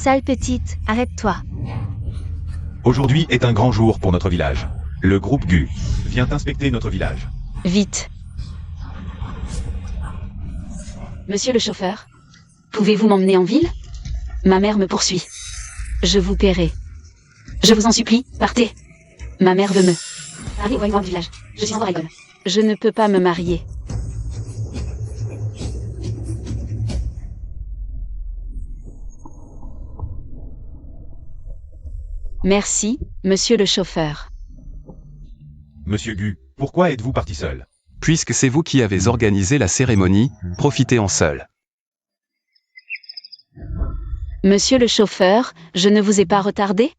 Sale petite, arrête-toi. Aujourd'hui est un grand jour pour notre village. Le groupe GU vient inspecter notre village. Vite. Monsieur le chauffeur, pouvez-vous m'emmener en ville? Ma mère me poursuit. Je vous paierai. Je vous en supplie, partez. Ma mère veut me... Allez, voyons du village. Je suis en Oregon. Je ne peux pas me marier. Merci, monsieur le chauffeur. Monsieur GU, pourquoi êtes-vous parti seul? Puisque c'est vous qui avez organisé la cérémonie, profitez-en seul. Monsieur le chauffeur, je ne vous ai pas retardé?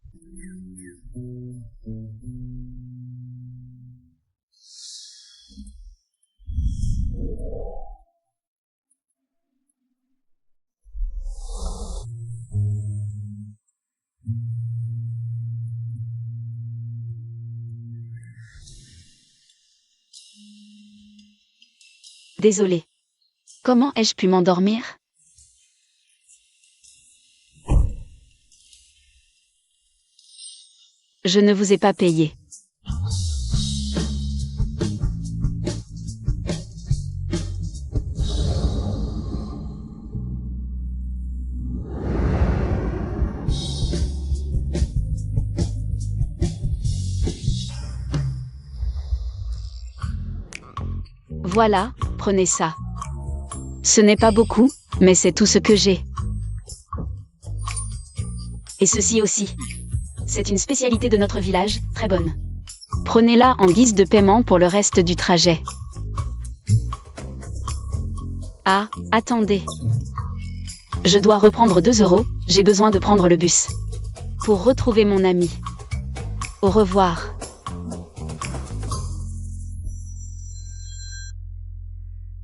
Désolé. Comment ai-je pu m'endormir? Je ne vous ai pas payé. Voilà, prenez ça. Ce n'est pas beaucoup, mais c'est tout ce que j'ai. Et ceci aussi. C'est une spécialité de notre village, très bonne. Prenez-la en guise de paiement pour le reste du trajet. Ah, attendez. Je dois reprendre 2 €, j'ai besoin de prendre le bus. Pour retrouver mon ami. Au revoir.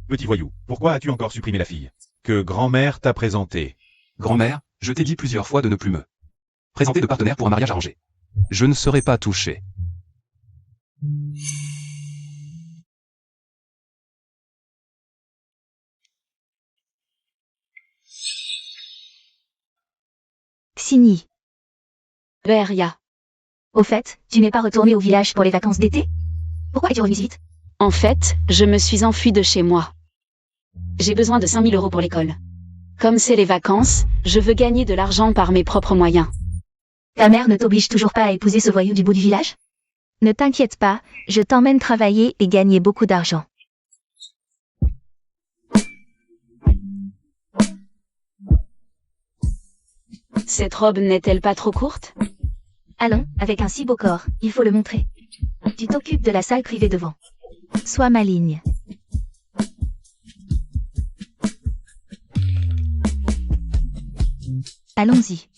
Petit voyou, pourquoi as-tu encore supprimé la fille que grand-mère t'a présentée? Grand-mère, je t'ai dit plusieurs fois de ne plus me présenter de partenaire pour un mariage arrangé. Je ne serai pas touché. Xini. Beria. Au fait, tu n'es pas retourné au village pour les vacances d'été? Pourquoi es-tu revenu si vite? En fait, je me suis enfuie de chez moi. J'ai besoin de 5 000 € pour l'école. Comme c'est les vacances, je veux gagner de l'argent par mes propres moyens. Ta mère ne t'oblige toujours pas à épouser ce voyou du bout du village? Ne t'inquiète pas, je t'emmène travailler et gagner beaucoup d'argent. Cette robe n'est-elle pas trop courte? Allons, avec un si beau corps, il faut le montrer. Tu t'occupes de la salle privée devant. Sois maligne. Allons-y.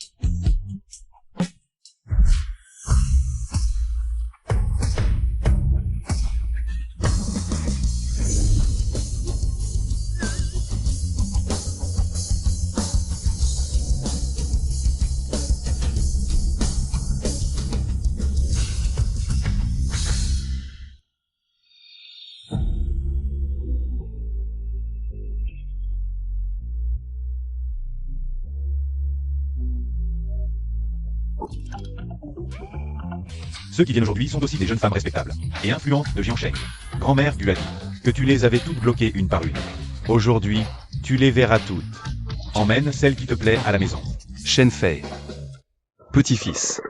Ceux qui viennent aujourd'hui sont aussi des jeunes femmes respectables et influentes de Jiansheng. Grand-mère lui a dit que tu les avais toutes bloquées une par une. Aujourd'hui, tu les verras toutes. Emmène celle qui te plaît à la maison. Shen Fei. Petit-fils.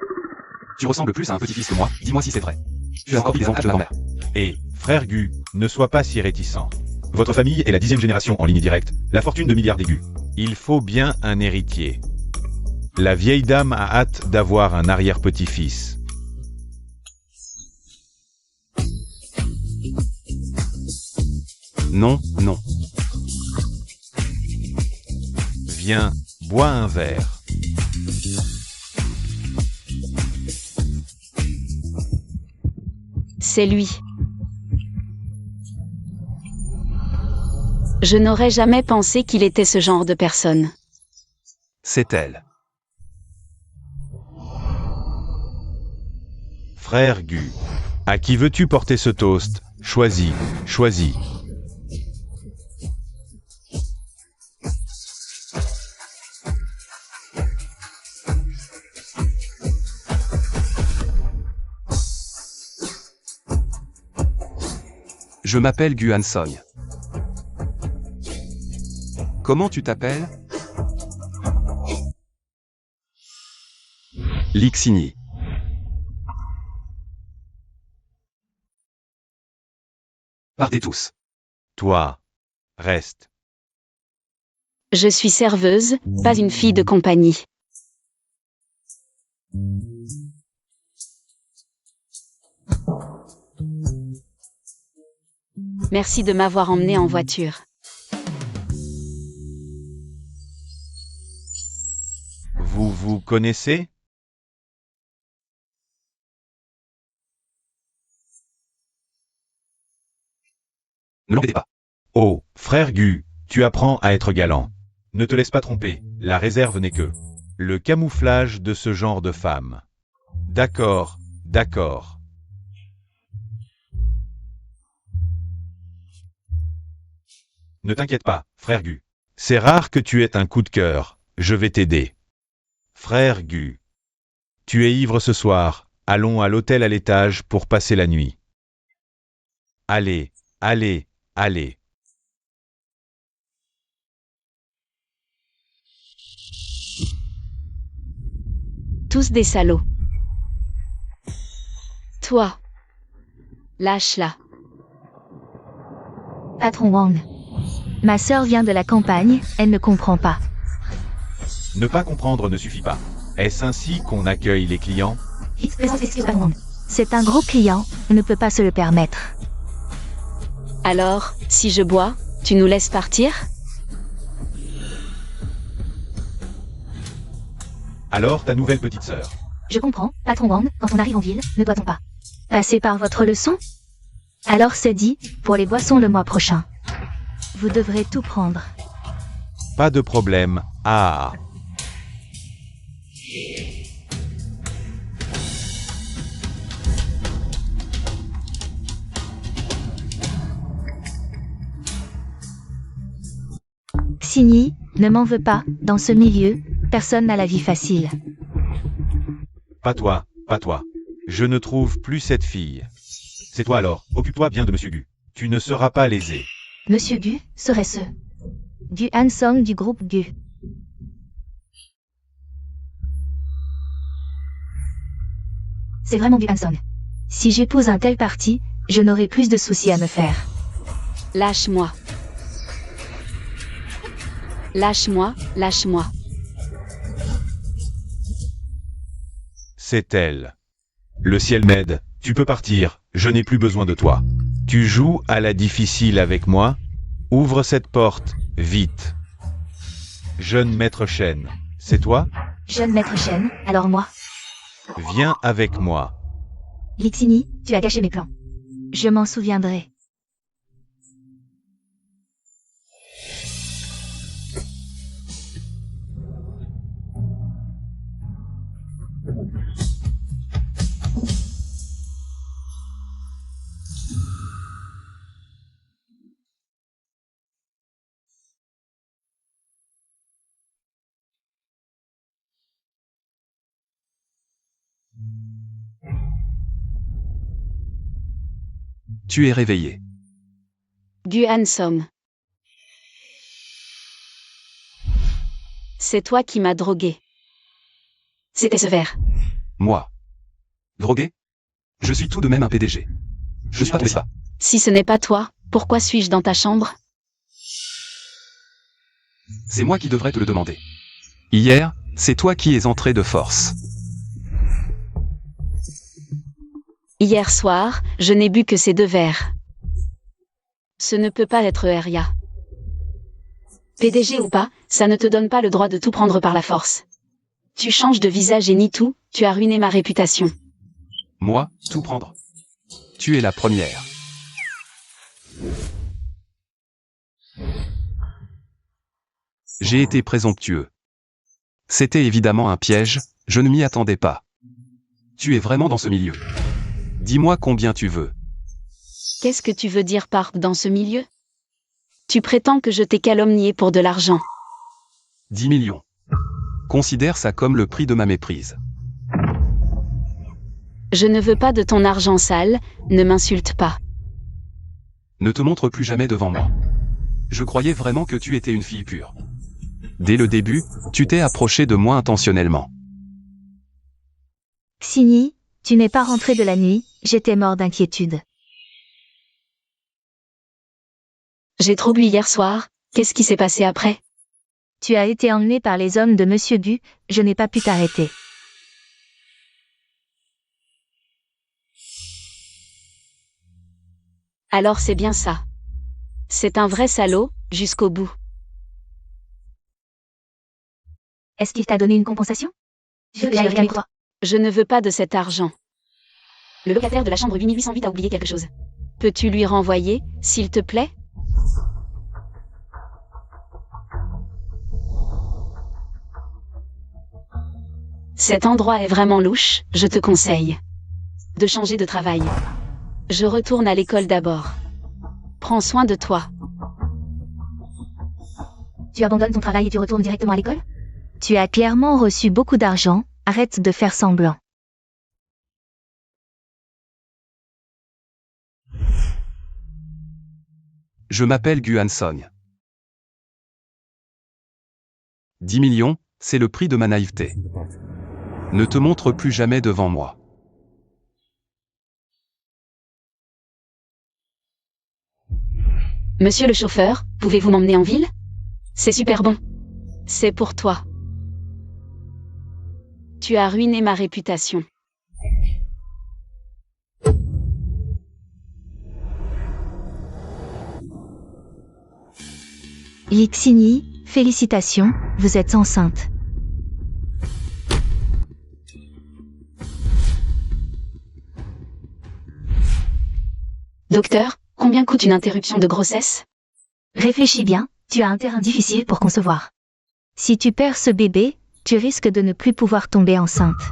Tu ressembles plus à un petit-fils que moi, dis-moi si c'est vrai. Tu as encore des avantages de la grand-mère. Et, frère GU, ne sois pas si réticent. Votre famille est la 10e génération en ligne directe, la fortune de milliards d'aigus. Il faut bien un héritier. La vieille dame a hâte d'avoir un arrière-petit-fils. Non, non. Viens, bois un verre. C'est lui. Je n'aurais jamais pensé qu'il était ce genre de personne. C'est elle. Frère GU, à qui veux-tu porter ce toast? Choisis, choisis. Je m'appelle Gu Hansong. Comment tu t'appelles? Lixini. Partez tous. Toi, reste. Je suis serveuse, pas une fille de compagnie. Merci de m'avoir emmené en voiture. Vous vous connaissez? Ne l'embêtez pas. Oh, frère Gu, tu apprends à être galant. Ne te laisse pas tromper, la réserve n'est que le camouflage de ce genre de femme. D'accord, d'accord. Ne t'inquiète pas, frère Gu. C'est rare que tu aies un coup de cœur, je vais t'aider. Frère Gu. Tu es ivre ce soir, allons à l'hôtel à l'étage pour passer la nuit. Allez, allez, allez. Tous des salauds. Toi. Lâche-la. Patron Wang. Ma sœur vient de la campagne, elle ne comprend pas. Ne pas comprendre ne suffit pas. Est-ce ainsi qu'on accueille les clients? C'est un gros client, on ne peut pas se le permettre. Alors, si je bois, tu nous laisses partir? Alors ta nouvelle petite sœur. Je comprends, patron Wang, quand on arrive en ville, ne doit-on pas passer par votre leçon? Alors c'est dit, pour les boissons le mois prochain. Vous devrez tout prendre. Pas de problème. Ah. Xini, ne m'en veux pas, dans ce milieu, personne n'a la vie facile. Pas toi, pas toi. Je ne trouve plus cette fille. C'est toi alors, occupe-toi bien de Monsieur Gu. Tu ne seras pas lésé. Monsieur Gu, serait-ce Gu Hansong du groupe Gu. C'est vraiment Gu Hansong. Si j'épouse un tel parti, je n'aurai plus de soucis à me faire. Lâche-moi. Lâche-moi, lâche-moi. C'est elle. Le ciel m'aide, tu peux partir, je n'ai plus besoin de toi. Tu joues à la difficile avec moi? Ouvre cette porte, vite. Jeune maître Shen, c'est toi? Jeune maître Shen, alors moi. Viens avec moi. Lixini, tu as gâché mes plans. Je m'en souviendrai. Tu es réveillé. Gu Hansong. C'est toi qui m'as drogué. C'était ce verre. Moi. Drogué? Je suis tout de même un PDG. Je suis pas tombé ça. Si ce n'est pas toi, pourquoi suis-je dans ta chambre? C'est moi qui devrais te le demander. Hier, c'est toi qui es entré de force. Hier soir, je n'ai bu que ces 2 verres. Ce ne peut pas être Eria. PDG ou pas, ça ne te donne pas le droit de tout prendre par la force. Tu changes de visage et nie tout, tu as ruiné ma réputation. Moi, tout prendre. Tu es la première. J'ai été présomptueux. C'était évidemment un piège, je ne m'y attendais pas. Tu es vraiment dans ce milieu. Dis-moi combien tu veux. Qu'est-ce que tu veux dire par « dans ce milieu » ? Tu prétends que je t'ai calomnié pour de l'argent. 10 millions. Considère ça comme le prix de ma méprise. Je ne veux pas de ton argent sale, ne m'insulte pas. Ne te montre plus jamais devant moi. Je croyais vraiment que tu étais une fille pure. Dès le début, tu t'es approché de moi intentionnellement. Xini, tu n'es pas rentré de la nuit, j'étais mort d'inquiétude. J'ai trop bu hier soir, qu'est-ce qui s'est passé après? Tu as été emmené par les hommes de Monsieur Gu, je n'ai pas pu t'arrêter. Alors c'est bien ça. C'est un vrai salaud, jusqu'au bout. Est-ce qu'il t'a donné une compensation? Je vais avec toi. Je ne veux pas de cet argent. Le locataire de la chambre 8808 a oublié quelque chose. Peux-tu lui renvoyer, s'il te plaît? Cet endroit est vraiment louche, je te conseille de changer de travail. Je retourne à l'école d'abord. Prends soin de toi. Tu abandonnes ton travail et tu retournes directement à l'école? Tu as clairement reçu beaucoup d'argent, arrête de faire semblant. Je m'appelle Gu Hansong. 10 millions, c'est le prix de ma naïveté. Ne te montre plus jamais devant moi. Monsieur le chauffeur, pouvez-vous m'emmener en ville? C'est super bon. C'est pour toi. Tu as ruiné ma réputation. Lixini, félicitations, vous êtes enceinte. Docteur, combien coûte une interruption de grossesse? Réfléchis bien, tu as un terrain difficile pour concevoir. Si tu perds ce bébé, tu risques de ne plus pouvoir tomber enceinte.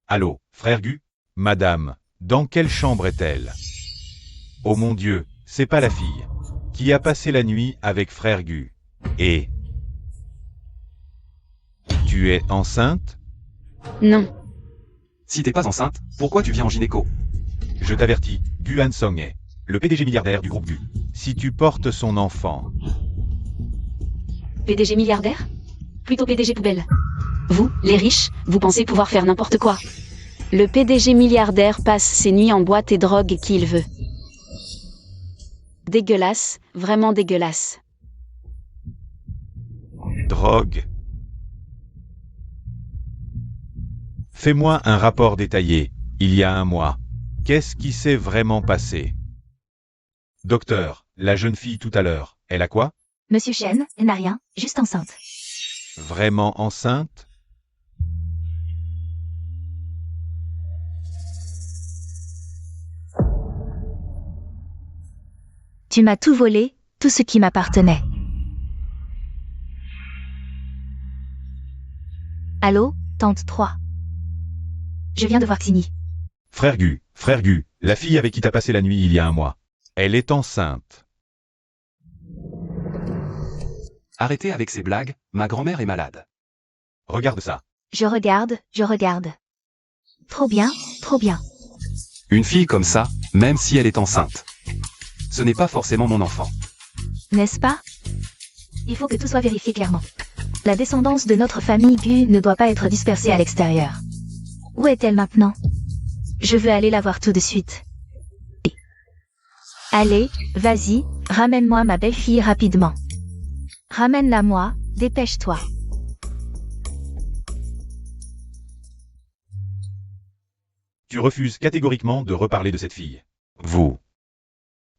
Allô, frère Gu? Madame, dans quelle chambre est-elle? Oh mon Dieu, c'est pas la fille qui a passé la nuit avec frère Gu. Et... Tu es enceinte? Non. Si t'es pas enceinte, pourquoi tu viens en gynéco? Je t'avertis, Gu Hansong est le PDG milliardaire du groupe Gu. Si tu portes son enfant... PDG milliardaire? Plutôt PDG poubelle. Vous, les riches, vous pensez pouvoir faire n'importe quoi. Le PDG milliardaire passe ses nuits en boîte et drogue qui il veut. Dégueulasse, vraiment dégueulasse. Drogue. Fais-moi un rapport détaillé, il y a un mois. Qu'est-ce qui s'est vraiment passé? Docteur, la jeune fille tout à l'heure, elle a quoi? Monsieur Chen, elle n'a rien, juste enceinte. Vraiment enceinte? Tu m'as tout volé, tout ce qui m'appartenait. Allô, tante 3. Je viens de voir Xini. Frère Gu, la fille avec qui t'as passé la nuit il y a un mois. Elle est enceinte. Arrêtez avec ces blagues, ma grand-mère est malade. Regarde ça. Je regarde, je regarde. Trop bien, trop bien. Une fille comme ça, même si elle est enceinte. Ce n'est pas forcément mon enfant. N'est-ce pas? Il faut que tout soit vérifié clairement. La descendance de notre famille Gu ne doit pas être dispersée à l'extérieur. Où est-elle maintenant? Je veux aller la voir tout de suite. Allez, vas-y, ramène-moi ma belle-fille rapidement. Ramène-la moi, dépêche-toi. Tu refuses catégoriquement de reparler de cette fille. Vous.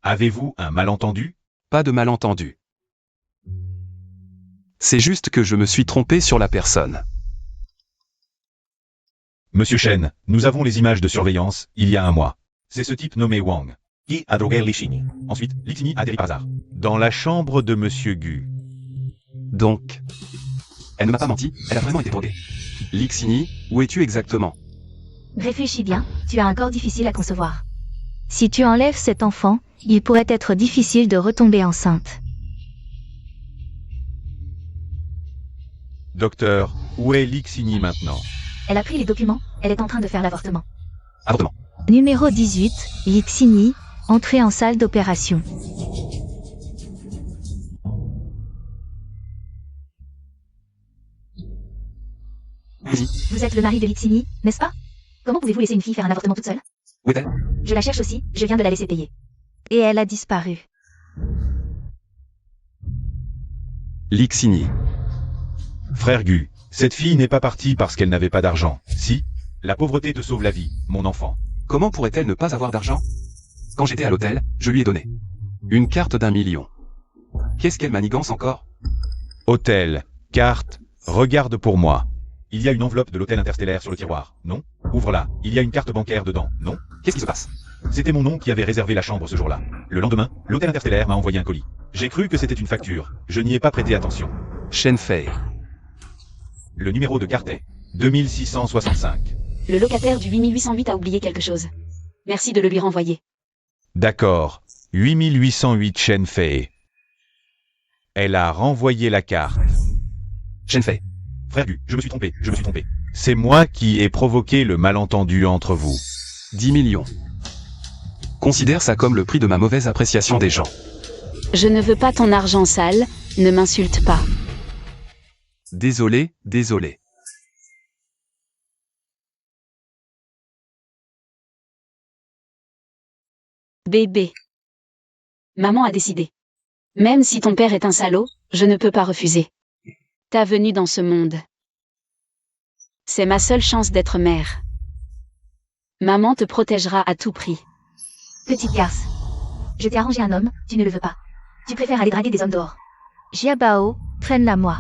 Avez-vous un malentendu? Pas de malentendu. C'est juste que je me suis trompé sur la personne. Monsieur Chen, nous avons les images de surveillance, il y a un mois. C'est ce type nommé Wang qui a drogué Lixini. Ensuite, Lixini a atterri par hasard dans la chambre de Monsieur Gu. Donc, elle ne m'a pas menti, elle a vraiment été droguée. Lixini, où es-tu exactement? Réfléchis bien, tu as un corps difficile à concevoir. Si tu enlèves cet enfant, il pourrait être difficile de retomber enceinte. Docteur, où est Lixini maintenant? Elle a pris les documents, elle est en train de faire l'avortement. Avortement. Numéro 18, Yixini, entrée en salle d'opération. Oui. Vous êtes le mari de Yixini, n'est-ce pas? Comment pouvez-vous laisser une fille faire un avortement toute seule? Où est-elle? Je la cherche aussi, je viens de la laisser payer. Et elle a disparu. Lixini. Frère Gu, cette fille n'est pas partie parce qu'elle n'avait pas d'argent. Si, la pauvreté te sauve la vie, mon enfant. Comment pourrait-elle ne pas avoir d'argent? Quand j'étais à l'hôtel, je lui ai donné une carte d'1 million. Qu'est-ce qu'elle manigance encore? Hôtel, carte, regarde pour moi. Il y a une enveloppe de l'hôtel interstellaire sur le tiroir, non? Ouvre-la, il y a une carte bancaire dedans, non? Qu'est-ce qui se passe? C'était mon nom qui avait réservé la chambre ce jour-là. Le lendemain, l'hôtel interstellaire m'a envoyé un colis. J'ai cru que c'était une facture, je n'y ai pas prêté attention. Shen Fei. Le numéro de carte est 2665. Le locataire du 8808 a oublié quelque chose. Merci de le lui renvoyer. D'accord, 8808 Shen Fei. Elle a renvoyé la carte. Shen Fei. Frère Gu, je me suis trompé. C'est moi qui ai provoqué le malentendu entre vous. 10 millions. Considère ça comme le prix de ma mauvaise appréciation des gens. Je ne veux pas ton argent sale, ne m'insulte pas. Désolé, désolé. Bébé. Maman a décidé. Même si ton père est un salaud, je ne peux pas refuser. Ta venue dans ce monde. C'est ma seule chance d'être mère. Maman te protégera à tout prix. Petite garce. Je t'ai arrangé un homme, tu ne le veux pas. Tu préfères aller draguer des hommes dehors. Jiabao, traîne-la moi.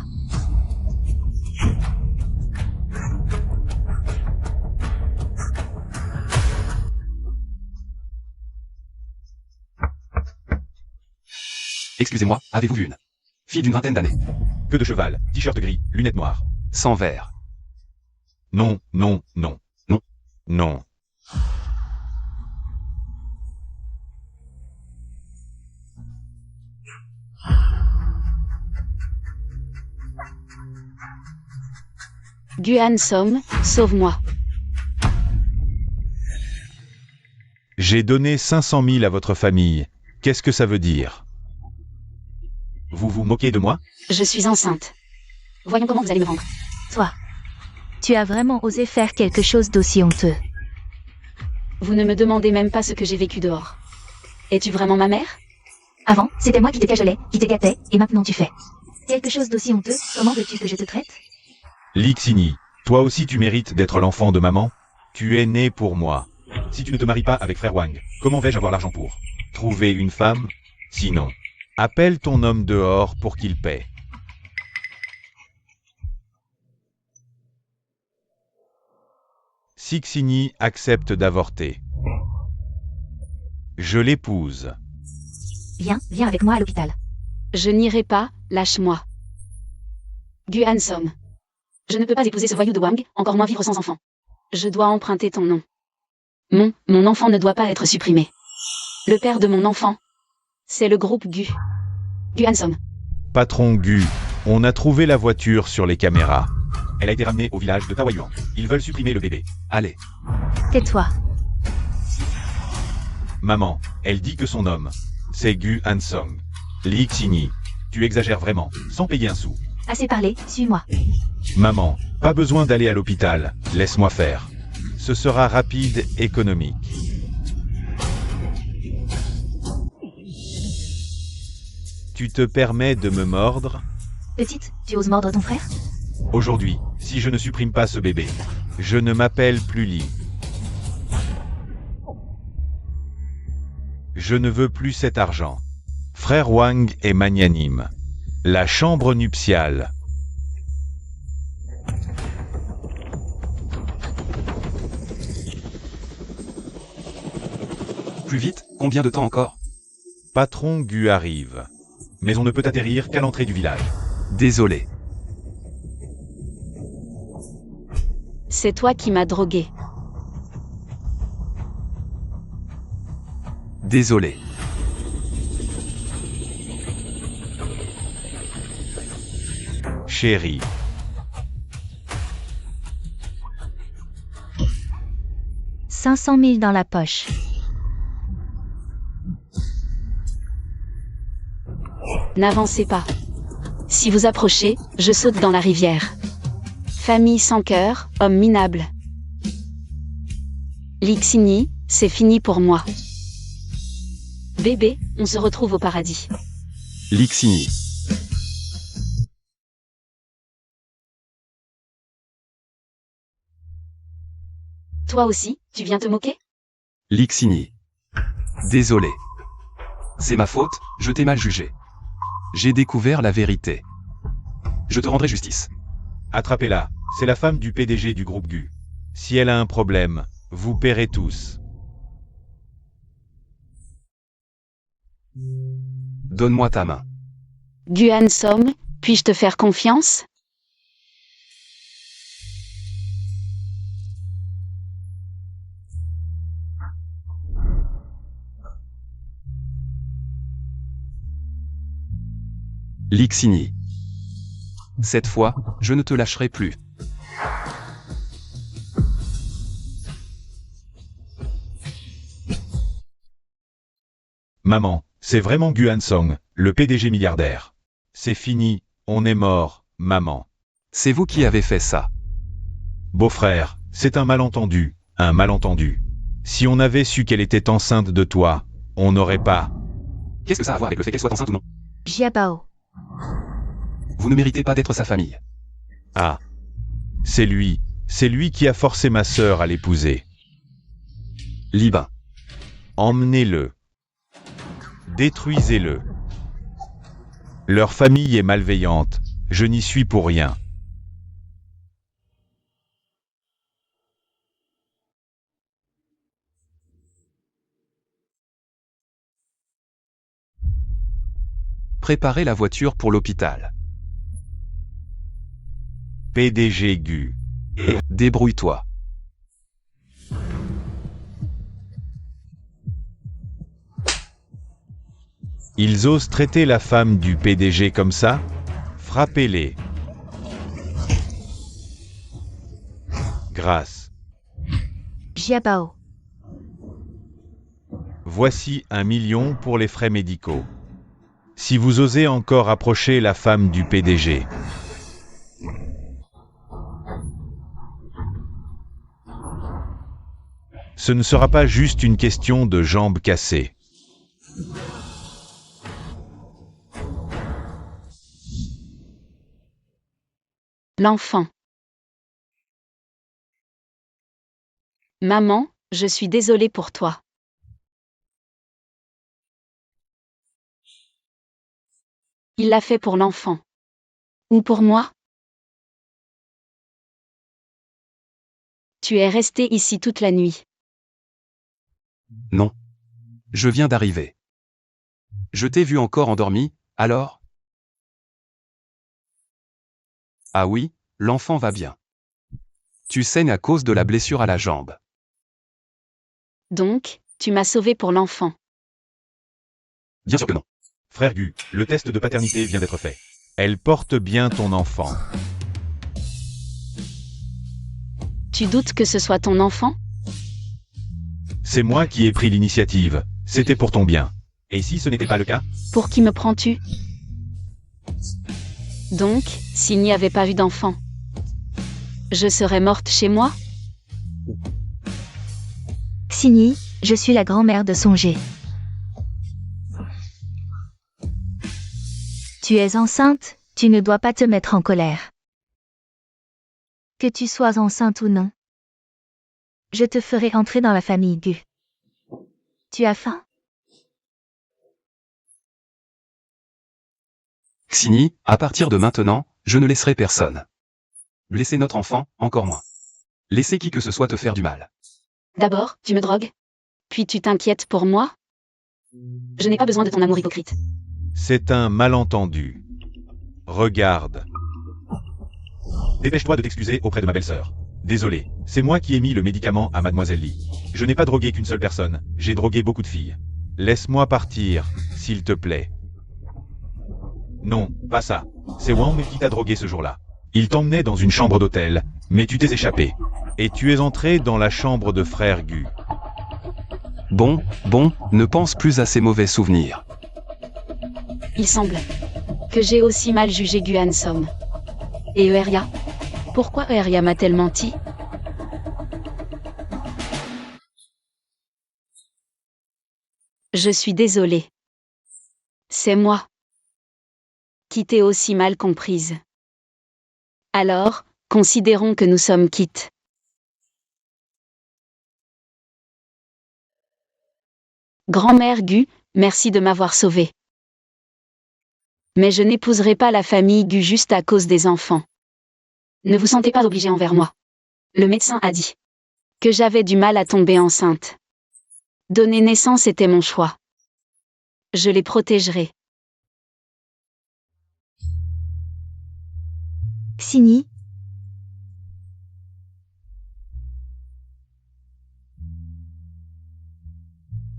Excusez-moi, avez-vous vu une fille d'une vingtaine d'années? Queue de cheval, t-shirt gris, lunettes noires. Sans verre. Non, non, non. Non. Non. Guan Som, sauve-moi. J'ai donné 500 000 à votre famille. Qu'est-ce que ça veut dire? Vous vous moquez de moi? Je suis enceinte. Voyons comment vous allez me rendre. Toi. Tu as vraiment osé faire quelque chose d'aussi honteux. Vous ne me demandez même pas ce que j'ai vécu dehors. Es-tu vraiment ma mère? Avant, c'était moi qui te cajolais, qui te gâtais, et maintenant tu fais quelque chose d'aussi honteux. Comment veux-tu que je te traite? Lixini, toi aussi tu mérites d'être l'enfant de maman? Tu es né pour moi. Si tu ne te maries pas avec frère Wang, comment vais-je avoir l'argent pour trouver une femme? Sinon, appelle ton homme dehors pour qu'il paie. Sixini accepte d'avorter. Je l'épouse. Viens avec moi à l'hôpital. Je n'irai pas, lâche-moi. Guan Som. Je ne peux pas épouser ce voyou de Wang, encore moins vivre sans enfant. Je dois emprunter ton nom. Mon enfant ne doit pas être supprimé. Le père de mon enfant, c'est le groupe Gu. Guan Som. Patron Gu, on a trouvé la voiture sur les caméras. Elle a été ramenée au village de Taoyuan. Ils veulent supprimer le bébé. Allez. Tais-toi. Maman, elle dit que son homme, c'est Gu Hansong. Lixini, tu exagères vraiment, sans payer un sou. Assez parlé, suis-moi. Maman, pas besoin d'aller à l'hôpital, laisse-moi faire. Ce sera rapide, économique. Tu te permets de me mordre? Petite, tu oses mordre ton frère? Aujourd'hui, si je ne supprime pas ce bébé, je ne m'appelle plus Li. Je ne veux plus cet argent. Frère Wang est magnanime. La chambre nuptiale. Plus vite, combien de temps encore? Patron Gu arrive. Mais on ne peut atterrir qu'à l'entrée du village. Désolé. C'est toi qui m'as drogué. Désolé. 500 000 dans la poche. N'avancez pas. Si vous approchez, je saute dans la rivière. Famille sans cœur, homme minable. Lixini, c'est fini pour moi. Bébé, on se retrouve au paradis. Lixini. Toi aussi, tu viens te moquer? Lixini. Désolé. C'est ma faute, je t'ai mal jugé. J'ai découvert la vérité. Je te rendrai justice. Attrapez-la, c'est la femme du PDG du groupe GU. Si elle a un problème, vous paierez tous. Donne-moi ta main. Guan Som, puis-je te faire confiance? Lixini. Cette fois, je ne te lâcherai plus. Maman, c'est vraiment Guan Song, le PDG milliardaire. C'est fini, on est mort, maman. C'est vous qui avez fait ça. Beau-frère, c'est un malentendu, un malentendu. Si on avait su qu'elle était enceinte de toi, on n'aurait pas... Qu'est-ce que ça a à voir avec le fait qu'elle soit enceinte ou non? Jiabao. Vous ne méritez pas d'être sa famille. Ah. C'est lui qui a forcé ma sœur à l'épouser. Libin. Emmenez-le. Détruisez-le. Leur famille est malveillante, je n'y suis pour rien. Préparez la voiture pour l'hôpital. PDG GU. Débrouille-toi. Ils osent traiter la femme du PDG comme ça? Frappez-les. Grâce. Jiabao. Voici 1 million pour les frais médicaux. Si vous osez encore approcher la femme du PDG. Ce ne sera pas juste une question de jambes cassées. L'enfant. Maman, je suis désolée pour toi. Il l'a fait pour l'enfant. Ou pour moi? Tu es resté ici toute la nuit. Non. Je viens d'arriver. Je t'ai vu encore endormi, alors? Ah oui, l'enfant va bien. Tu saignes à cause de la blessure à la jambe. Donc, tu m'as sauvé pour l'enfant. Bien sûr que non. Frère Gu, le test de paternité vient d'être fait. Elle porte bien ton enfant. Tu doutes que ce soit ton enfant? C'est moi qui ai pris l'initiative. C'était pour ton bien. Et si ce n'était pas le cas? Pour qui me prends-tu? Donc, s'il n'y avait pas eu d'enfant, je serais morte chez moi? Xini, je suis la grand-mère de Songé. Tu es enceinte, tu ne dois pas te mettre en colère. Que tu sois enceinte ou non, je te ferai entrer dans la famille Gu. Tu as faim? Xini, à partir de maintenant, je ne laisserai personne. Blesser notre enfant, encore moins. Laisser qui que ce soit te faire du mal. D'abord, tu me drogues. Puis tu t'inquiètes pour moi? Je n'ai pas besoin de ton amour hypocrite. C'est un malentendu. Regarde. Dépêche-toi de t'excuser auprès de ma belle-sœur. Désolé, c'est moi qui ai mis le médicament à Mademoiselle Lee. Je n'ai pas drogué qu'une seule personne, j'ai drogué beaucoup de filles. Laisse-moi partir, s'il te plaît. Non, pas ça. C'est Wang qui t'a drogué ce jour-là. Il t'emmenait dans une chambre d'hôtel, mais tu t'es échappé. Et tu es entré dans la chambre de frère Gu. Bon, ne pense plus à ces mauvais souvenirs. Il semble que j'ai aussi mal jugé Gu Hansom. Et Euria? Pourquoi Euria m'a-t-elle menti? Je suis désolée. C'est moi qui t'ai aussi mal comprise. Alors, considérons que nous sommes quittes. Grand-mère Gu, merci de m'avoir sauvée. Mais je n'épouserai pas la famille Gu juste à cause des enfants. Ne vous sentez pas obligé envers moi. Le médecin a dit que j'avais du mal à tomber enceinte. Donner naissance était mon choix. Je les protégerai. Signy.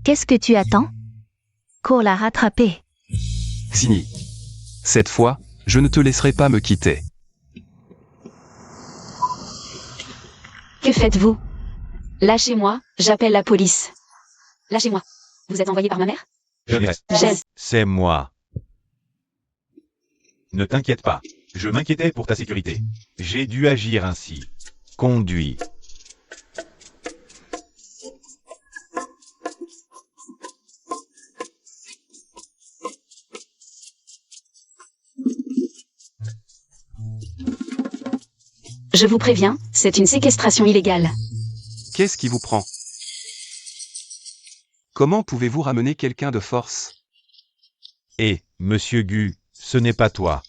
Qu'est-ce que tu attends? Cours la rattraper. Signy. Cette fois, je ne te laisserai pas me quitter. Que faites-vous? Lâchez-moi, j'appelle la police. Lâchez-moi. Vous êtes envoyé par ma mère? Jess. C'est moi. Ne t'inquiète pas. Je m'inquiétais pour ta sécurité. J'ai dû agir ainsi. Conduis. Je vous préviens, c'est une séquestration illégale. Qu'est-ce qui vous prend? Comment pouvez-vous ramener quelqu'un de force? Et, monsieur Gu, ce n'est pas toi.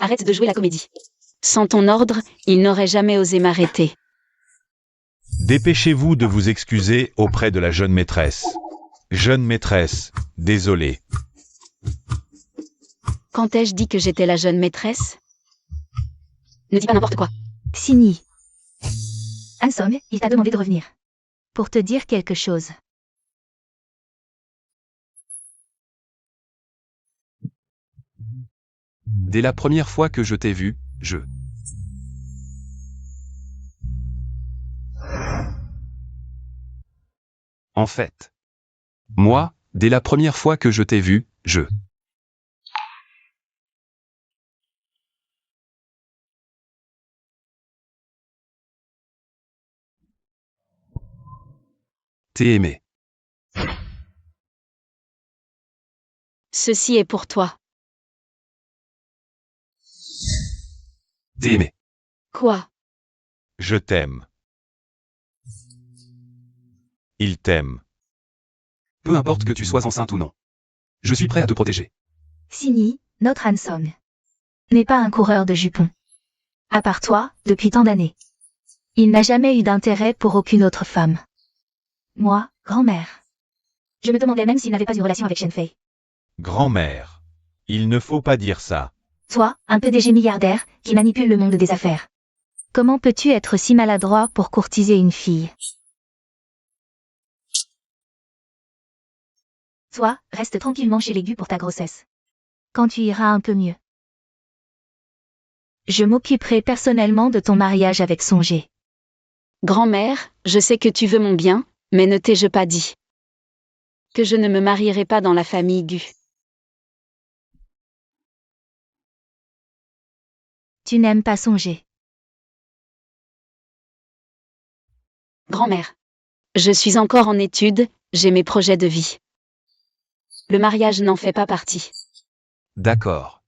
Arrête de jouer la comédie. Sans ton ordre, il n'aurait jamais osé m'arrêter. Dépêchez-vous de vous excuser auprès de la jeune maîtresse. Jeune maîtresse, désolé. Quand ai-je dit que j'étais la jeune maîtresse? Ne dis pas n'importe quoi. Signy. Hansom, il t'a demandé de revenir. Pour te dire quelque chose. Dès la première fois que je t'ai vu, En fait. Moi, dès la première fois que je t'ai vu, t'ai aimé. Ceci est pour toi. T'ai aimé. Quoi? Je t'aime. Il t'aime. Peu importe que tu sois enceinte ou non. Je suis prêt à te protéger. Signy, notre Hansom, n'est pas un coureur de jupons. À part toi, depuis tant d'années. Il n'a jamais eu d'intérêt pour aucune autre femme. Moi, grand-mère. Je me demandais même s'il n'avait pas eu relation avec Shenfei. Grand-mère. Il ne faut pas dire ça. Toi, un PDG milliardaire, qui manipule le monde des affaires. Comment peux-tu être si maladroit pour courtiser une fille? Toi, reste tranquillement chez les Gu pour ta grossesse. Quand tu iras un peu mieux. Je m'occuperai personnellement de ton mariage avec Songé. Grand-mère, je sais que tu veux mon bien, mais ne t'ai-je pas dit que je ne me marierai pas dans la famille Gu? Tu n'aimes pas Songé. Grand-mère, je suis encore en études, j'ai mes projets de vie. Le mariage n'en fait pas partie. D'accord.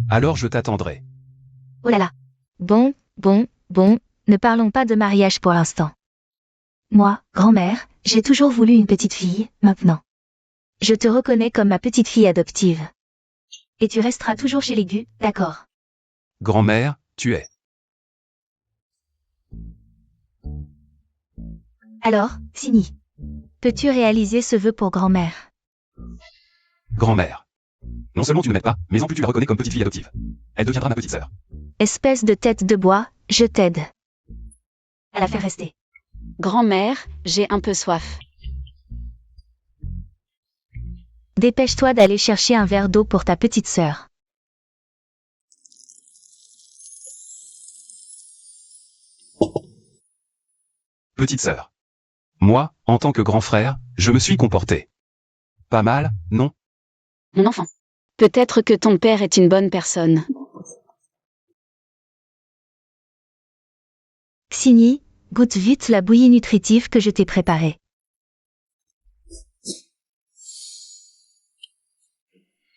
Alors je t'attendrai. Oh là là. Bon, ne parlons pas de mariage pour l'instant. Moi, grand-mère, j'ai toujours voulu une petite fille, maintenant. Je te reconnais comme ma petite fille adoptive. Et tu resteras toujours chez les Gu, d'accord? Grand-mère, tu es. Alors, Signy. Peux-tu réaliser ce vœu pour grand-mère? Grand-mère. Non seulement tu ne m'aimes pas, mais en plus tu la reconnais comme petite fille adoptive. Elle deviendra ma petite sœur. Espèce de tête de bois, je t'aide. À la faire rester. Grand-mère, j'ai un peu soif. Dépêche-toi d'aller chercher un verre d'eau pour ta petite sœur. Petite sœur. Moi, en tant que grand frère, je me suis comporté. Pas mal, non? Mon enfant. Peut-être que ton père est une bonne personne. Xigny, goûte vite la bouillie nutritive que je t'ai préparée.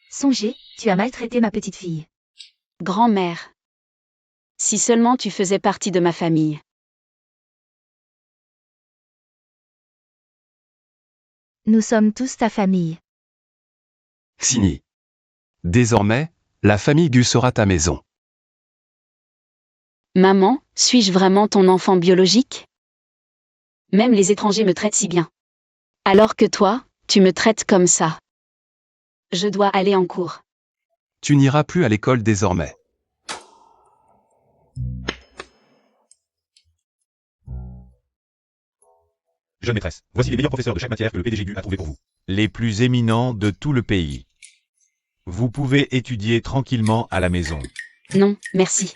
Songez, tu as maltraité ma petite fille. Grand-mère. Si seulement tu faisais partie de ma famille. Nous sommes tous ta famille. Xigny. Désormais, la famille Gu sera ta maison. Maman, suis-je vraiment ton enfant biologique? Même les étrangers me traitent si bien. Alors que toi, tu me traites comme ça. Je dois aller en cours. Tu n'iras plus à l'école désormais. Jeune maîtresse, voici les meilleurs professeurs de chaque matière que le PDG GU a trouvé pour vous. Les plus éminents de tout le pays. Vous pouvez étudier tranquillement à la maison. Non, merci.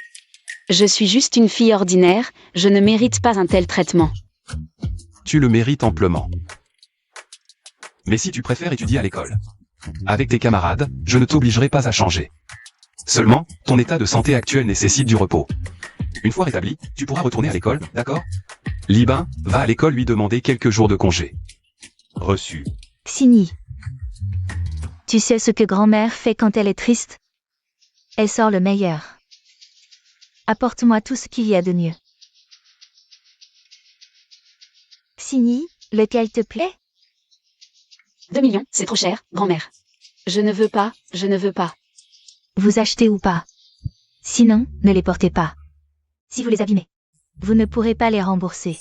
Je suis juste une fille ordinaire, je ne mérite pas un tel traitement. Tu le mérites amplement. Mais si tu préfères étudier à l'école, avec tes camarades, je ne t'obligerai pas à changer. Seulement, ton état de santé actuel nécessite du repos. Une fois rétabli, tu pourras retourner à l'école, d'accord? Libin, va à l'école lui demander quelques jours de congé. Reçu. Xigny. Tu sais ce que grand-mère fait quand elle est triste? Elle sort le meilleur. Apporte-moi tout ce qu'il y a de mieux. Xigny, lequel te plaît? 2 millions, c'est trop cher, grand-mère. Je ne veux pas, je ne veux pas. Vous achetez ou pas? Sinon, ne les portez pas. Si vous les abîmez, vous ne pourrez pas les rembourser.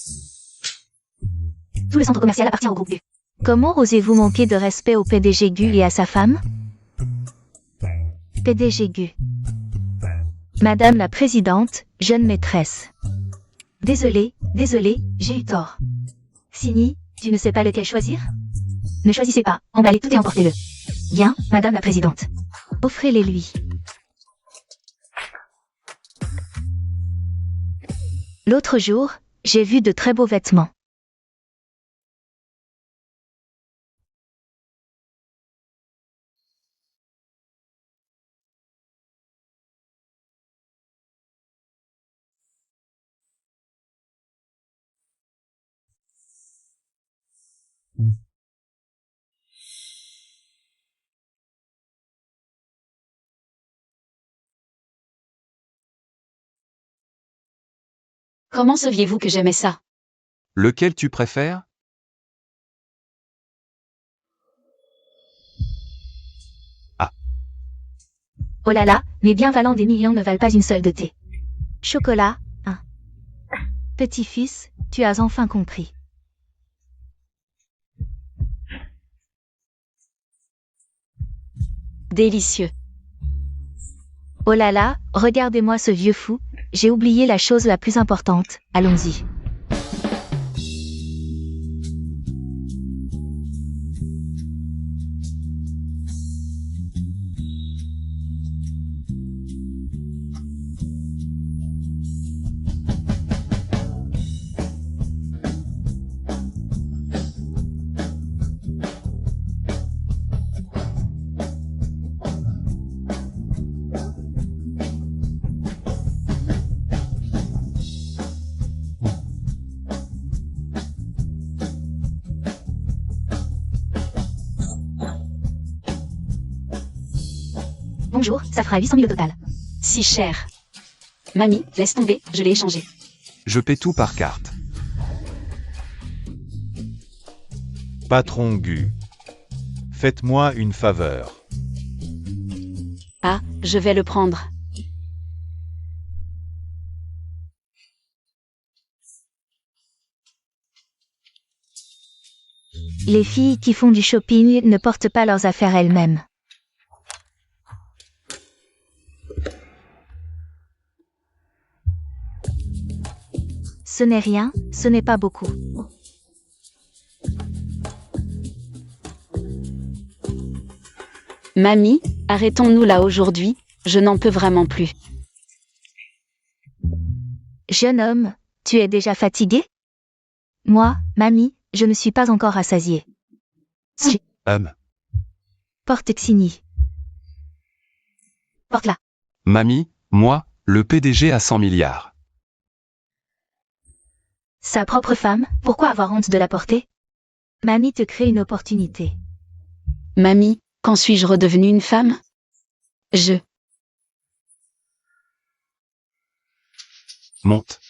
Tout le centre commercial appartient au groupe Gu. Comment osez-vous manquer de respect au PDG Gu et à sa femme? PDG Gu. Madame la présidente, jeune maîtresse. Désolé, j'ai eu tort. Xigny, tu ne sais pas lequel choisir? Ne choisissez pas, emballez tout et emportez-le. Bien, madame la présidente. Offrez-les lui. L'autre jour, j'ai vu de très beaux vêtements. Comment saviez-vous que j'aimais ça? Lequel tu préfères? Oh là là, mes biens valant des millions ne valent pas une seule de thé. Chocolat, hein. Petit-fils, tu as enfin compris. Délicieux. Oh là là, regardez-moi ce vieux fou, j'ai oublié la chose la plus importante, allons-y. Bonjour, ça fera 800 000 au total. Si cher. Mamie, laisse tomber, je l'ai échangé. Je paie tout par carte. Patron Gu. Faites-moi une faveur. Ah, je vais le prendre. Les filles qui font du shopping ne portent pas leurs affaires elles-mêmes. Ce n'est rien, ce n'est pas beaucoup. Mamie, arrêtons-nous là aujourd'hui, je n'en peux vraiment plus. Jeune homme, tu es déjà fatigué? Moi, mamie, je ne suis pas encore rassasiée. Porte Xini. Porte-la. Mamie, moi, le PDG a 100 milliards. Sa propre femme, pourquoi avoir honte de la porter? Mamie te crée une opportunité. Mamie, quand suis-je redevenue une femme? Monte.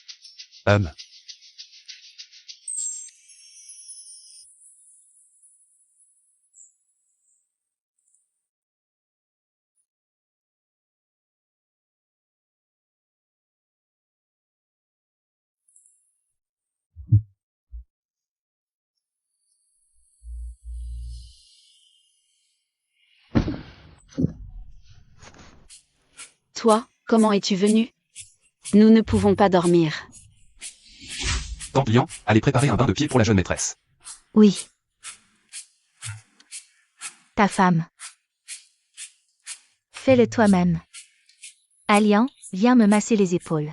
Toi, comment es-tu venu? Nous ne pouvons pas dormir. Templian, allez préparer un bain de pied pour la jeune maîtresse. Oui. Ta femme. Fais-le toi-même. Alian, viens me masser les épaules.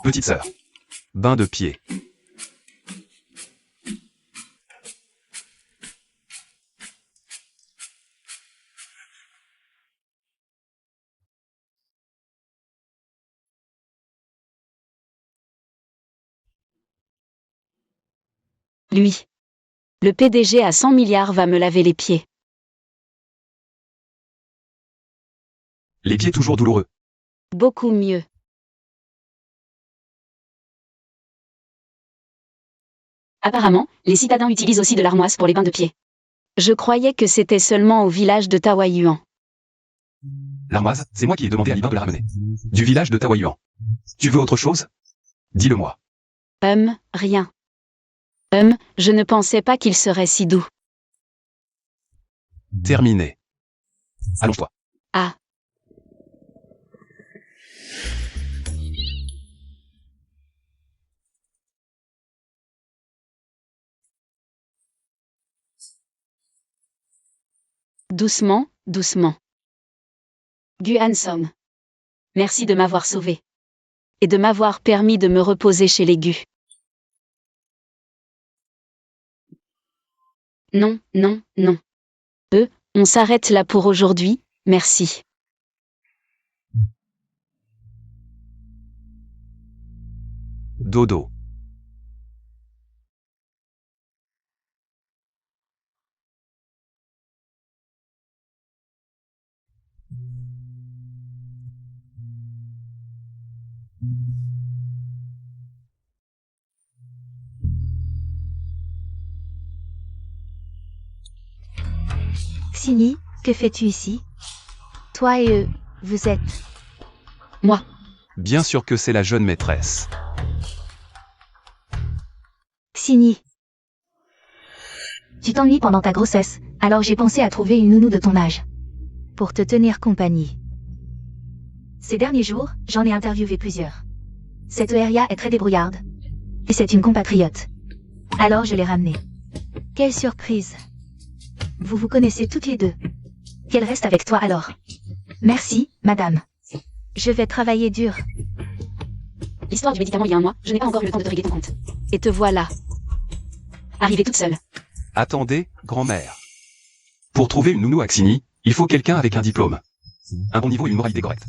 Petite sœur. Bain de pied. Lui. Le PDG à 100 milliards va me laver les pieds. Les pieds toujours douloureux. Beaucoup mieux. Apparemment, les citadins utilisent aussi de l'armoise pour les bains de pied. Je croyais que c'était seulement au village de Taoyuan. L'armoise, c'est moi qui ai demandé à Libin de la ramener. Du village de Taoyuan. Tu veux autre chose? Dis-le-moi. Rien. Je ne pensais pas qu'il serait si doux. Terminé. Allonge-toi. Ah. Doucement, doucement. Gu Hansom. Merci de m'avoir sauvé. Et de m'avoir permis de me reposer chez les Gu. Non. On s'arrête là pour aujourd'hui, merci. Dodo. Xini, que fais-tu ici? Toi et eux, vous êtes... Moi. Bien sûr que c'est la jeune maîtresse. Xini. Tu t'ennuies pendant ta grossesse, alors j'ai pensé à trouver une nounou de ton âge. Pour te tenir compagnie. Ces derniers jours, j'en ai interviewé plusieurs. Cette Eria est très débrouillarde. Et c'est une compatriote. Alors je l'ai ramenée. Quelle surprise. Vous vous connaissez toutes les deux. Qu'elle reste avec toi alors. Merci, madame. Je vais travailler dur. L'histoire du médicament il y a un mois, je n'ai pas encore eu le temps de te régler ton compte. Et te voilà. Arrivée toute seule. Attendez, grand-mère. Pour trouver une nounou à Xini, il faut quelqu'un avec un diplôme. Un bon niveau et une moralité correcte.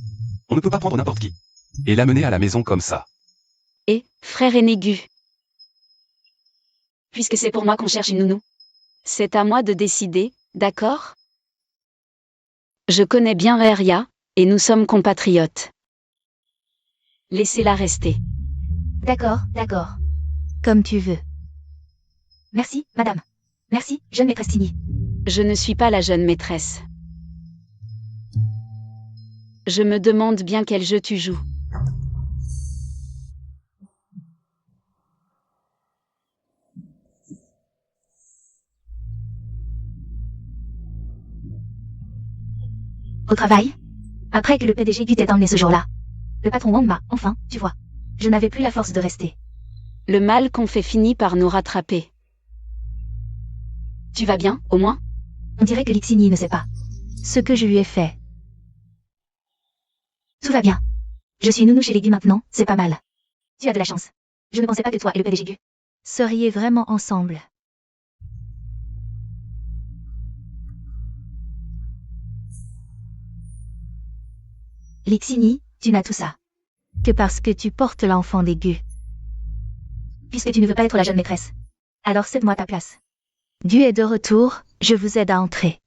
On ne peut pas prendre n'importe qui. Et l'amener à la maison comme ça. Et, frère aîné Gu. Puisque c'est pour moi qu'on cherche une nounou. C'est à moi de décider, d'accord? Je connais bien Eria, et nous sommes compatriotes. Laissez-la rester. D'accord. Comme tu veux. Merci, madame. Merci, jeune maîtresse Xini. Je ne suis pas la jeune maîtresse. Je me demande bien quel jeu tu joues. Au travail? Après que le PDG Gu t'ait emmené ce jour-là. Le patron Wang m'a, enfin, tu vois. Je n'avais plus la force de rester. Le mal qu'on fait finit par nous rattraper. Tu vas bien, au moins? On dirait que Lixini ne sait pas ce que je lui ai fait. Tout va bien. Je suis nounou chez les Gu maintenant, c'est pas mal. Tu as de la chance. Je ne pensais pas que toi et le PDG Gu seriez vraiment ensemble. Lixini, tu n'as tout ça que parce que tu portes l'enfant des Gu. Puisque tu ne veux pas être la jeune maîtresse. Alors cède-moi ta place. Gu est de retour, je vous aide à entrer.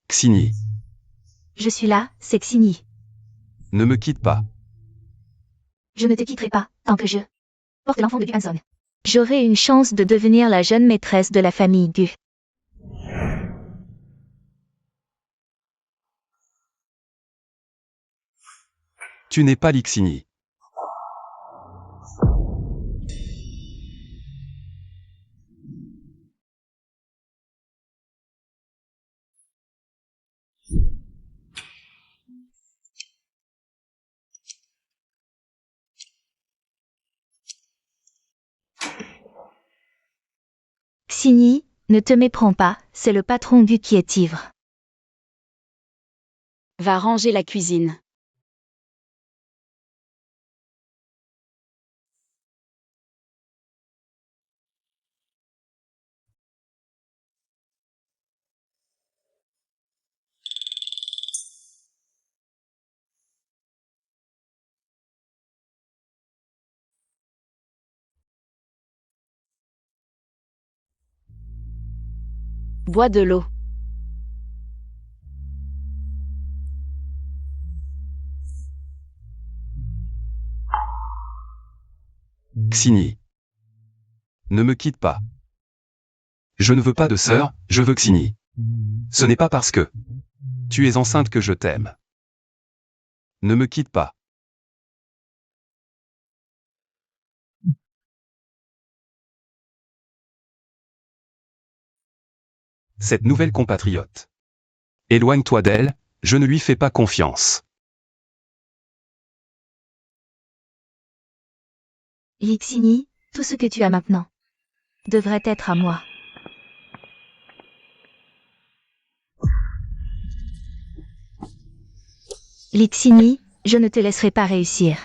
Xini, Je suis là, c'est Xini. ne me quitte pas. Je ne te quitterai pas, tant que je porte l'enfant de Gu Hanson. J'aurai une chance de devenir la jeune maîtresse de la famille Gu. Tu n'es pas Lixini. Xini, ne te méprends pas, c'est le patron Gu qui est ivre. Va ranger la cuisine. Bois de l'eau. Xini. Ne me quitte pas. Je ne veux pas de sœur, je veux Xini. Ce n'est pas parce que tu es enceinte que je t'aime. Ne me quitte pas. Cette nouvelle compatriote. Éloigne-toi d'elle, je ne lui fais pas confiance. Lixini, tout ce que tu as maintenant devrait être à moi. Lixini, je ne te laisserai pas réussir.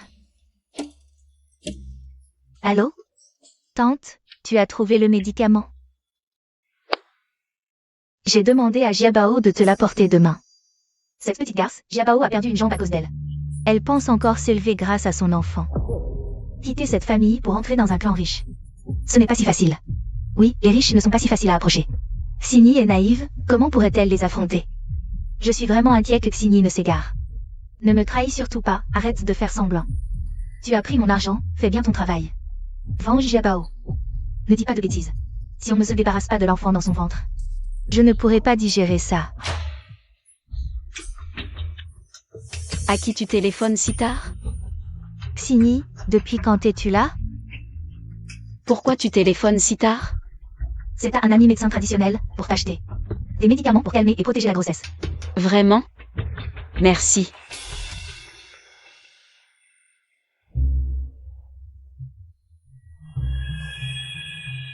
Allô? Tante, tu as trouvé le médicament? J'ai demandé à Jiabao de te l'apporter demain. Cette petite garce, Jiabao a perdu une jambe à cause d'elle. Elle pense encore s'élever grâce à son enfant. Quitter cette famille pour entrer dans un clan riche. Ce n'est pas si facile. Oui, les riches ne sont pas si faciles à approcher. Xini est naïve, comment pourrait-elle les affronter? Je suis vraiment inquiet que Xini ne s'égare. Ne me trahis surtout pas, arrête de faire semblant. Tu as pris mon argent, fais bien ton travail. Venge Jiabao. Ne dis pas de bêtises. Si on ne se débarrasse pas de l'enfant dans son ventre. Je ne pourrai pas digérer ça. À qui tu téléphones si tard? Xini, depuis quand es-tu là? Pourquoi tu téléphones si tard? C'est à un ami médecin traditionnel, pour t'acheter des médicaments pour calmer et protéger la grossesse. Vraiment? Merci.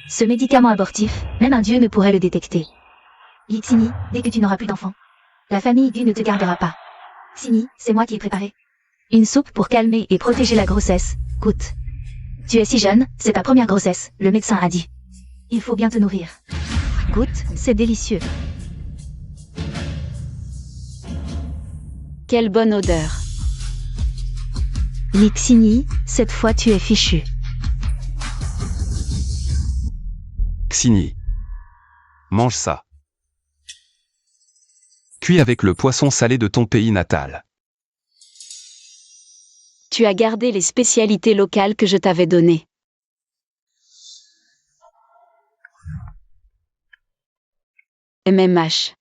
Ce médicament abortif, même un dieu ne pourrait le détecter. Lixini, dès que tu n'auras plus d'enfants, la famille Gu ne te gardera pas. Xini, c'est moi qui ai préparé une soupe pour calmer et protéger la grossesse. Goûte. Tu es si jeune, c'est ta première grossesse, le médecin a dit. Il faut bien te nourrir. Goûte, c'est délicieux. Quelle bonne odeur. Lixini, cette fois tu es fichu. Xini. Mange ça. Cuis avec le poisson salé de ton pays natal. Tu as gardé les spécialités locales que je t'avais données. MMH.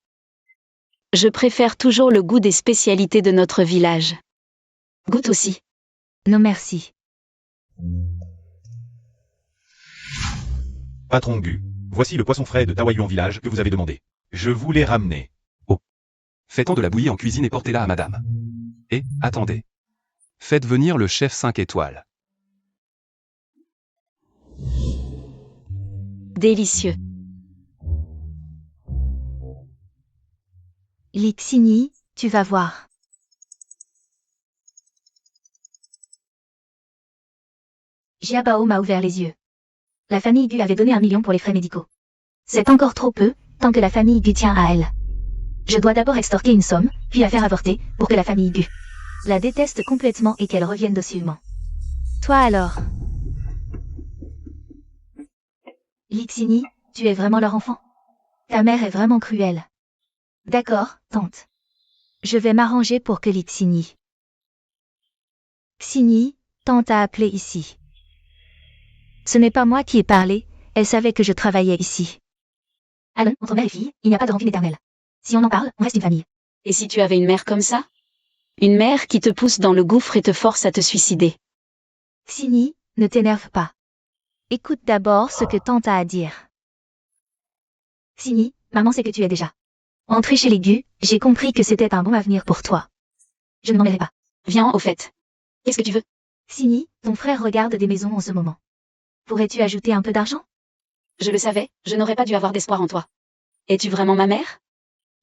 Je préfère toujours le goût des spécialités de notre village. Goûte aussi. Non merci. Patron Gu, voici le poisson frais de Tawaiyuan Village que vous avez demandé. Je vous l'ai ramené. Faites-en de la bouillie en cuisine et portez-la à madame. Et, attendez. Faites venir le chef 5 étoiles. Délicieux. Lixini, tu vas voir. Jiabao m'a ouvert les yeux. La famille Gu avait donné 1 million pour les frais médicaux. C'est encore trop peu, tant que la famille Gu tient à elle. Je dois d'abord extorquer une somme, puis la faire avorter, pour que la famille Gu la déteste complètement et qu'elle revienne docilement. Toi alors? Lixini, tu es vraiment leur enfant? Ta mère est vraiment cruelle. D'accord, tante. Je vais m'arranger pour que Lixini. Xini, tante a appelé ici. Ce n'est pas moi qui ai parlé, elle savait que je travaillais ici. Alan, entre mère et fille, il n'y a pas de rancune éternelle. Si on en parle, on reste une famille. Et si tu avais une mère comme ça? Une mère qui te pousse dans le gouffre et te force à te suicider. Xini, ne t'énerve pas. Écoute d'abord ce que tante a à dire. Xini, maman sait que tu es déjà entrée chez les Gu, j'ai compris que c'était un bon avenir pour toi. Je ne m'en mêlerai pas. Viens au fait. Qu'est-ce que tu veux? Xini, ton frère regarde des maisons en ce moment. Pourrais-tu ajouter un peu d'argent? Je le savais, je n'aurais pas dû avoir d'espoir en toi. Es-tu vraiment ma mère?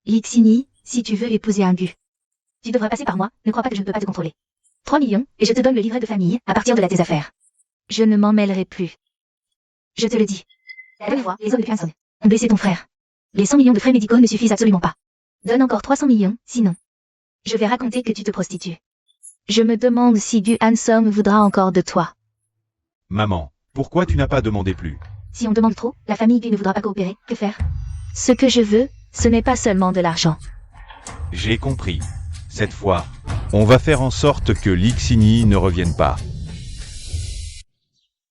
Lixini, si tu veux épouser un Gu, tu devras passer par moi, ne crois pas que je ne peux pas te contrôler. 3 millions, et je te donne le livret de famille, à partir de là tes affaires. Je ne m'en mêlerai plus. Je te le dis. La dernière fois, les hommes de Pianson ont blessé ton frère. Les 100 millions de frais médicaux ne suffisent absolument pas. Donne encore 300 millions, sinon. Je vais raconter que tu te prostitues. Je me demande si Gu Hansom voudra encore de toi. Maman, pourquoi tu n'as pas demandé plus? Si on demande trop, la famille Gu ne voudra pas coopérer, que faire? Ce que je veux, ce n'est pas seulement de l'argent. J'ai compris. Cette fois, on va faire en sorte que Lixini ne revienne pas.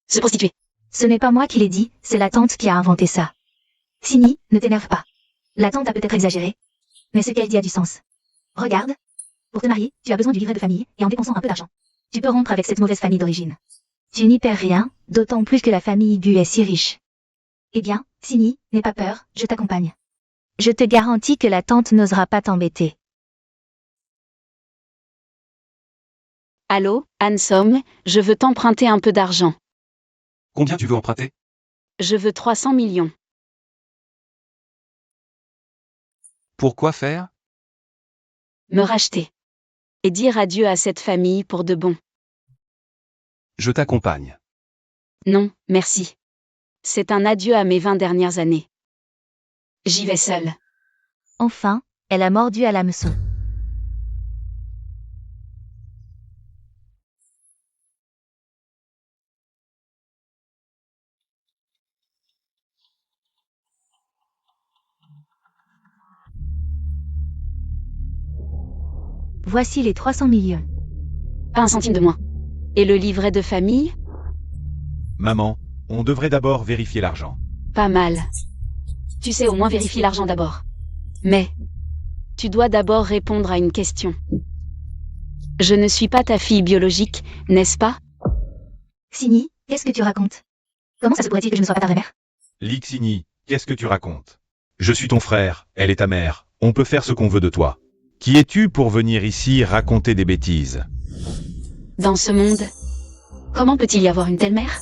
Se prostituer. Ce n'est pas moi qui l'ai dit, c'est la tante qui a inventé ça. Xini, ne t'énerve pas. La tante a peut-être exagéré, mais ce qu'elle dit a du sens. Regarde. Pour te marier, tu as besoin du livret de famille, et en dépensant un peu d'argent, tu peux rompre avec cette mauvaise famille d'origine. Tu n'y perds rien, d'autant plus que la famille Gu est si riche. Eh bien, Xini, n'aie pas peur, je t'accompagne. Je te garantis que la tante n'osera pas t'embêter. Allô, Hansom, je veux t'emprunter un peu d'argent. Combien tu veux emprunter? Je veux 300 millions. Pourquoi faire? Me racheter. Et dire adieu à cette famille pour de bon. Je t'accompagne. Non, merci. C'est un adieu à mes 20 dernières années. J'y vais seule. Enfin, elle a mordu à l'hameçon. Voici les 300 millions. Pas un centime de moins. Et le livret de famille? Maman, on devrait d'abord vérifier l'argent. Pas mal. Tu sais au moins vérifier l'argent d'abord. Mais, tu dois d'abord répondre à une question. Je ne suis pas ta fille biologique, n'est-ce pas? Xini, qu'est-ce que tu racontes? Comment ça se pourrait-il que je ne sois pas ta vraie mère? Lixini, qu'est-ce que tu racontes? Je suis ton frère, elle est ta mère, on peut faire ce qu'on veut de toi. Qui es-tu pour venir ici raconter des bêtises? Dans ce monde, comment peut-il y avoir une telle mère?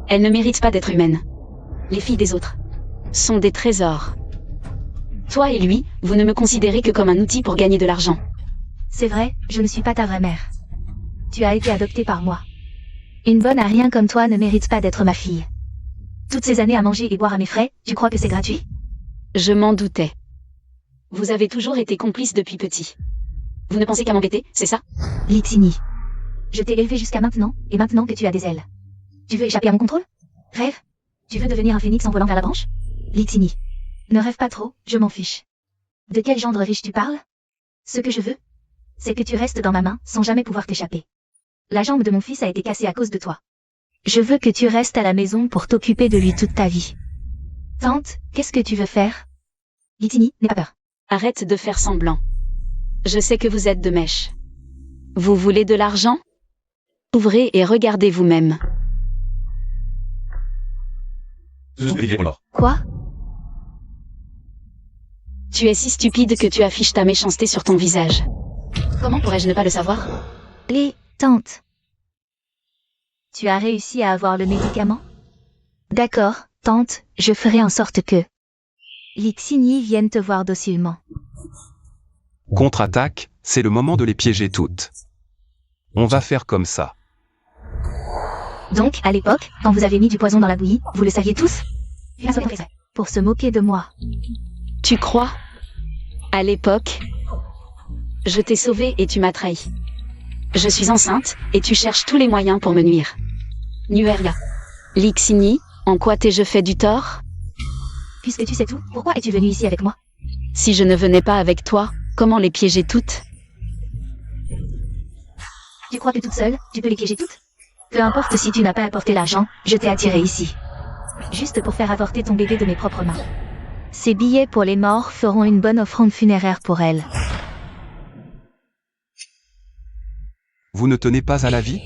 Elle ne mérite pas d'être humaine. Les filles des autres sont des trésors. Toi et lui, vous ne me considérez que comme un outil pour gagner de l'argent. C'est vrai, je ne suis pas ta vraie mère. Tu as été adoptée par moi. Une bonne à rien comme toi ne mérite pas d'être ma fille. Toutes ces années à manger et boire à mes frais, tu crois que c'est gratuit? Je m'en doutais. Vous avez toujours été complice depuis petit. Vous ne pensez qu'à m'embêter, c'est ça? Lixini. Je t'ai élevé jusqu'à maintenant, et maintenant que tu as des ailes. Tu veux échapper à mon contrôle? Rêve? Tu veux devenir un phénix en volant vers la branche? Lixini. Ne rêve pas trop, je m'en fiche. De quel gendre riche tu parles? Ce que je veux, c'est que tu restes dans ma main, sans jamais pouvoir t'échapper. La jambe de mon fils a été cassée à cause de toi. Je veux que tu restes à la maison pour t'occuper de lui toute ta vie. Tante, qu'est-ce que tu veux faire? Lixini, n'aie pas peur. Arrête de faire semblant. Je sais que vous êtes de mèche. Vous voulez de l'argent? Ouvrez et regardez vous-même. Quoi? Tu es si stupide que tu affiches ta méchanceté sur ton visage. Comment pourrais-je ne pas le savoir? Les tantes. Tu as réussi à avoir le médicament? D'accord, tante, je ferai en sorte que Lixini vienne te voir docilement. Contre-attaque, c'est le moment de les piéger toutes. On va faire comme ça. Donc, à l'époque, quand vous avez mis du poison dans la bouillie, vous le saviez tous? Pour se moquer de moi. Tu crois? À l'époque, je t'ai sauvé et tu m'as trahi. Je suis enceinte, et tu cherches tous les moyens pour me nuire. Nueria. Lixini, en quoi t'ai-je fait du tort? Puisque tu sais tout, pourquoi es-tu venu ici avec moi? Si je ne venais pas avec toi, comment les piéger toutes? Tu crois que toute seule, tu peux les piéger toutes? Peu importe si tu n'as pas apporté l'argent, je t'ai attiré ici. Juste pour faire avorter ton bébé de mes propres mains. Ces billets pour les morts feront une bonne offrande funéraire pour elle. Vous ne tenez pas à la vie?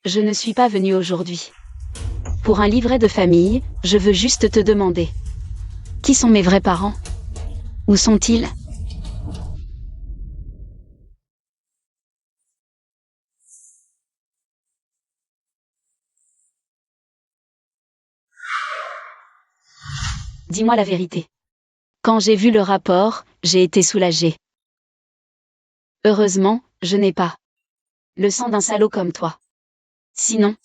Je ne suis pas venue aujourd'hui. Pour un livret de famille, je veux juste te demander. Qui sont mes vrais parents? Où sont-ils? Dis-moi la vérité. Quand j'ai vu le rapport, j'ai été soulagée. Heureusement, je n'ai pas le sang d'un salaud comme toi. Sinon,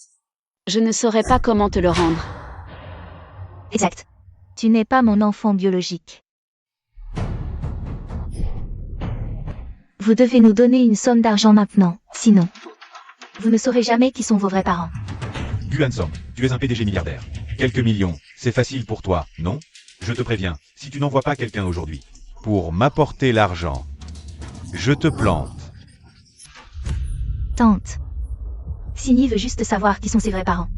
je ne saurais pas comment te le rendre. Exact. Tu n'es pas mon enfant biologique. Vous devez nous donner une somme d'argent maintenant, sinon, vous ne saurez jamais qui sont vos vrais parents. Gu Handsome, tu es un PDG milliardaire. Quelques millions, c'est facile pour toi, non? Je te préviens, si tu n'envoies pas quelqu'un aujourd'hui pour m'apporter l'argent, je te plante. Tante. Sini veut juste savoir qui sont ses vrais parents.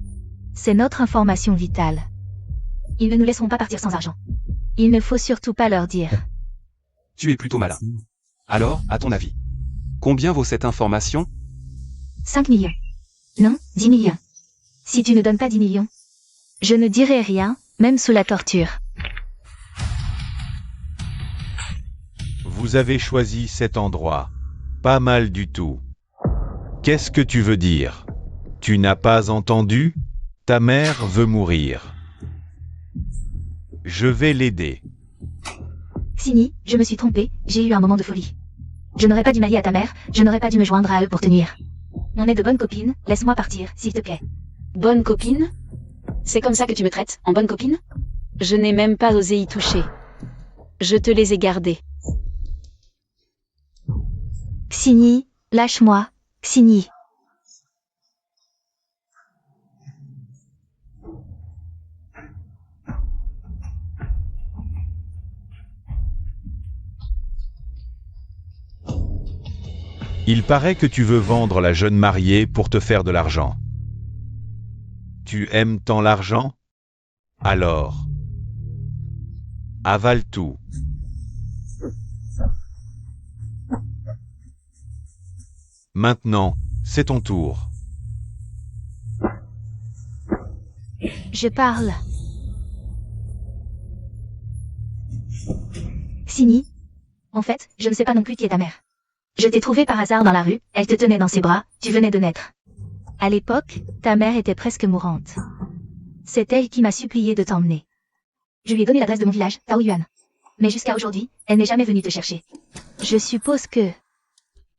C'est notre information vitale. Ils ne nous laisseront pas partir sans argent. Il ne faut surtout pas leur dire. Tu es plutôt malin. Alors, à ton avis, combien vaut cette information? 5 millions. Non, 10 millions. Si tu ne donnes pas 10 millions, je ne dirai rien, même sous la torture. Vous avez choisi cet endroit. Pas mal du tout. Qu'est-ce que tu veux dire? Tu n'as pas entendu? Ta mère veut mourir. Je vais l'aider. Sini, je me suis trompée, j'ai eu un moment de folie. Je n'aurais pas dû m'allier à ta mère, je n'aurais pas dû me joindre à eux pour te nuire. On est de bonnes copines, laisse-moi partir, s'il te plaît. Bonne copine? C'est comme ça que tu me traites, en bonne copine? Je n'ai même pas osé y toucher. Je te les ai gardés. Xini, lâche-moi, Xini. Il paraît que tu veux vendre la jeune mariée pour te faire de l'argent. Tu aimes tant l'argent? Alors, avale tout. Maintenant, c'est ton tour. Je parle. Sini. En fait, je ne sais pas non plus qui est ta mère. Je t'ai trouvée par hasard dans la rue, elle te tenait dans ses bras, tu venais de naître. À l'époque, ta mère était presque mourante. C'est elle qui m'a supplié de t'emmener. Je lui ai donné l'adresse de mon village, Taoyuan. Mais jusqu'à aujourd'hui, elle n'est jamais venue te chercher. Je suppose que...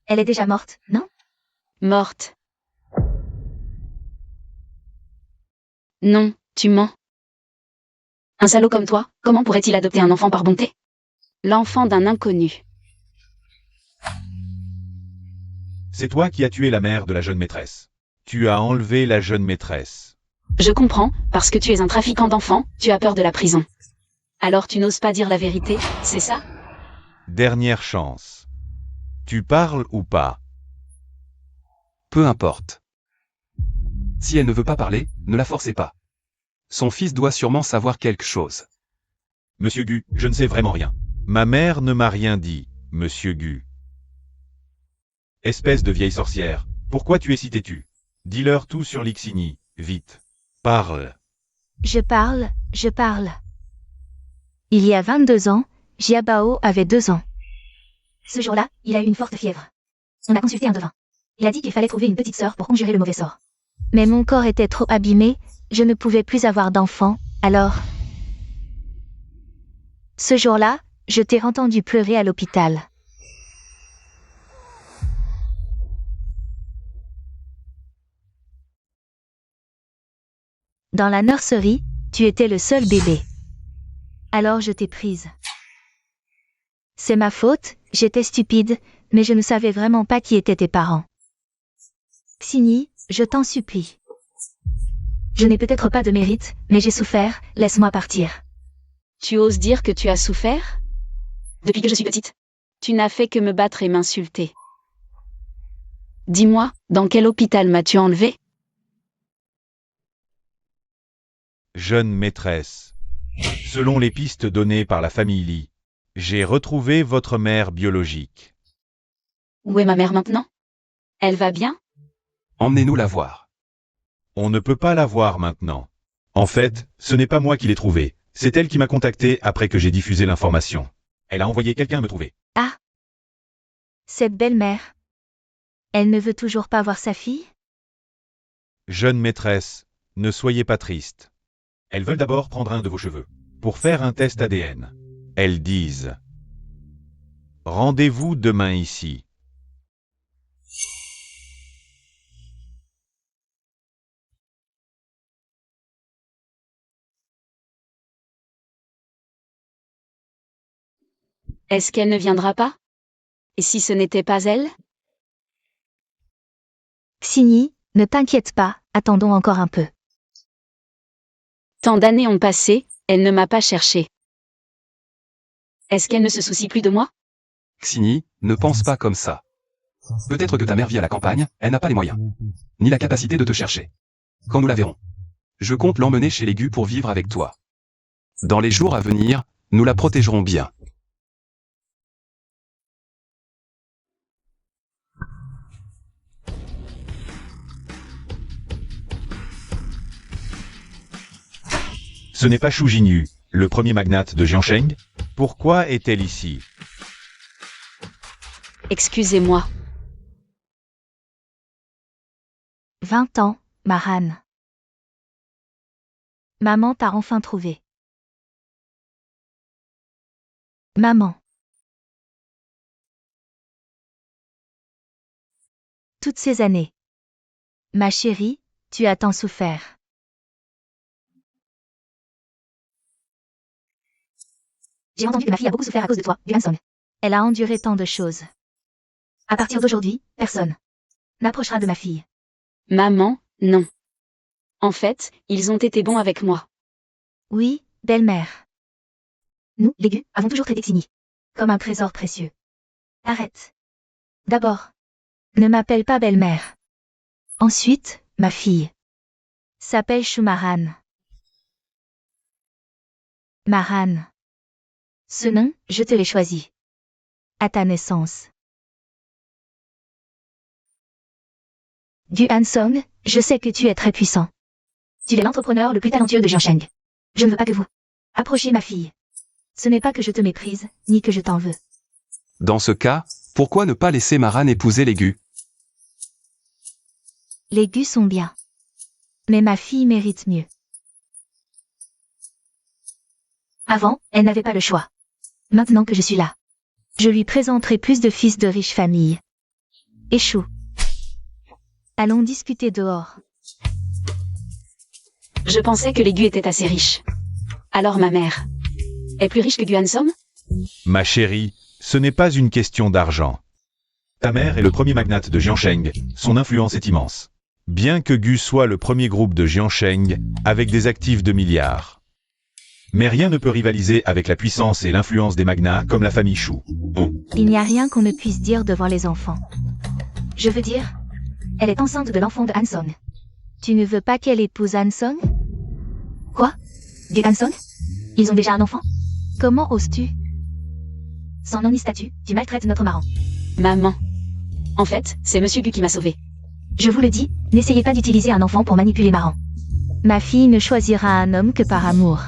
Elle est déjà morte, non? Morte. Non, tu mens. Un salaud comme toi, comment pourrait-il adopter un enfant par bonté? L'enfant d'un inconnu. C'est toi qui as tué la mère de la jeune maîtresse. Tu as enlevé la jeune maîtresse. Je comprends, parce que tu es un trafiquant d'enfants, tu as peur de la prison. Alors tu n'oses pas dire la vérité, c'est ça? Dernière chance. Tu parles ou pas? Peu importe. Si elle ne veut pas parler, ne la forcez pas. Son fils doit sûrement savoir quelque chose. Monsieur Gu, je ne sais vraiment rien. Ma mère ne m'a rien dit, Monsieur Gu. Espèce de vieille sorcière, pourquoi tu es si têtu? Dis-leur tout sur Lixini, vite. Parle. Je parle, je parle. Il y a 22 ans, Jiabao avait 2 ans. Ce jour-là, il a eu une forte fièvre. On a consulté un devin. Il a dit qu'il fallait trouver une petite sœur pour conjurer le mauvais sort. Mais mon corps était trop abîmé, je ne pouvais plus avoir d'enfant, alors... Ce jour-là, je t'ai entendu pleurer à l'hôpital. Dans la nurserie, tu étais le seul bébé. Alors je t'ai prise. C'est ma faute, j'étais stupide, mais je ne savais vraiment pas qui étaient tes parents. Xini, je t'en supplie. Je n'ai peut-être pas de mérite, mais j'ai souffert, laisse-moi partir. Tu oses dire que tu as souffert? Depuis que je suis petite. Tu n'as fait que me battre et m'insulter. Dis-moi, dans quel hôpital m'as-tu enlevé? Jeune maîtresse. Selon les pistes données par la famille Lee, j'ai retrouvé votre mère biologique. Où est ma mère maintenant? Elle va bien? Emmenez-nous la voir. On ne peut pas la voir maintenant. En fait, ce n'est pas moi qui l'ai trouvée, c'est elle qui m'a contacté après que j'ai diffusé l'information. Elle a envoyé quelqu'un me trouver. Ah! Cette belle-mère. Elle ne veut toujours pas voir sa fille? Jeune maîtresse, ne soyez pas triste. Elles veulent d'abord prendre un de vos cheveux, pour faire un test ADN. Elles disent « Rendez-vous demain ici ». Est-ce qu'elle ne viendra pas? Et si ce n'était pas elle? Xini, ne t'inquiète pas, attendons encore un peu. Tant d'années ont passé, elle ne m'a pas cherché. Est-ce qu'elle ne se soucie plus de moi? Xini, ne pense pas comme ça. Peut-être que ta mère vit à la campagne, elle n'a pas les moyens, ni la capacité de te chercher. Quand nous la verrons. Je compte l'emmener chez les Gu pour vivre avec toi. Dans les jours à venir, nous la protégerons bien. Ce n'est pas Shu Jinyu, le premier magnate de Jiansheng? Pourquoi est-elle ici? Excusez-moi. 20 ans, Maran. Maman t'a enfin trouvé. Maman. Toutes ces années. Ma chérie, tu as tant souffert. J'ai entendu que ma fille a beaucoup souffert à cause de toi, Yuan-song. Elle a enduré tant de choses. À partir d'aujourd'hui, personne n'approchera de ma fille. Maman, non. En fait, ils ont été bons avec moi. Oui, belle-mère. Nous, les Gu, avons toujours traité Xini comme un trésor précieux. Arrête. D'abord, ne m'appelle pas belle-mère. Ensuite, ma fille s'appelle Shumaran. Maran. Ce nom, je te l'ai choisi. À ta naissance. Yuan-song, je sais que tu es très puissant. Tu es l'entrepreneur le plus talentueux de Jiansheng. Je ne veux pas que vous approchiez ma fille. Ce n'est pas que je te méprise, ni que je t'en veux. Dans ce cas, pourquoi ne pas laisser Maran épouser les Gu? Les Gu sont bien. Mais ma fille mérite mieux. Avant, elle n'avait pas le choix. Maintenant que je suis là, je lui présenterai plus de fils de riches familles. Échoue. Allons discuter dehors. Je pensais que les Gu étaient assez riches. Alors ma mère est plus riche que Yuan-song? Ma chérie, ce n'est pas une question d'argent. Ta mère est le premier magnate de Jiansheng, son influence est immense. Bien que Gu soit le premier groupe de Jiansheng, avec des actifs de milliards. Mais rien ne peut rivaliser avec la puissance et l'influence des magnats comme la famille Shu. Il n'y a rien qu'on ne puisse dire devant les enfants. Je veux dire, elle est enceinte de l'enfant de Han-song. Tu ne veux pas qu'elle épouse Han-song? Quoi? Du Han-song? Ils ont déjà un enfant? Comment oses-tu? Sans nom ni statut, tu maltraites notre Maran. Maman. En fait, c'est Monsieur Gu qui m'a sauvée. Je vous le dis, n'essayez pas d'utiliser un enfant pour manipuler Maran. Ma fille ne choisira un homme que par amour.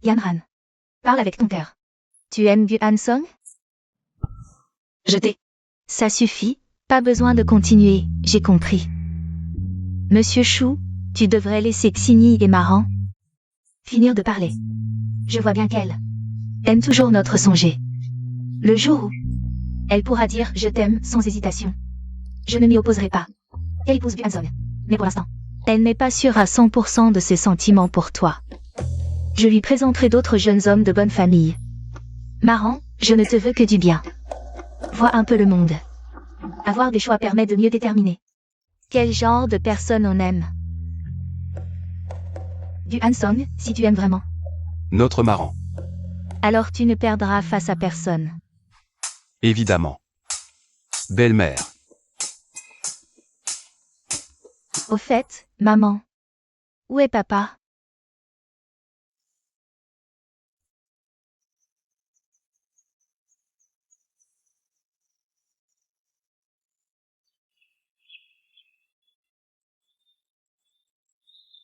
Yanran. Parle avec ton cœur. Tu aimes Gu Han-song? Je t'ai. Ça suffit, pas besoin de continuer, j'ai compris. Monsieur Chou, tu devrais laisser Xini et Maran finir de parler. Je vois bien qu'elle aime toujours notre songé. Le jour où elle pourra dire « je t'aime » sans hésitation, je ne m'y opposerai pas. Elle épouse Hanson. Mais pour l'instant, elle n'est pas sûre à 100% de ses sentiments pour toi. Je lui présenterai d'autres jeunes hommes de bonne famille. Maran, je ne te veux que du bien. Vois un peu le monde. Avoir des choix permet de mieux déterminer quel genre de personne on aime. Du Hansong, si tu aimes vraiment. Notre Maran. Alors tu ne perdras face à personne. Évidemment. Belle-mère. Au fait, maman. Où est papa?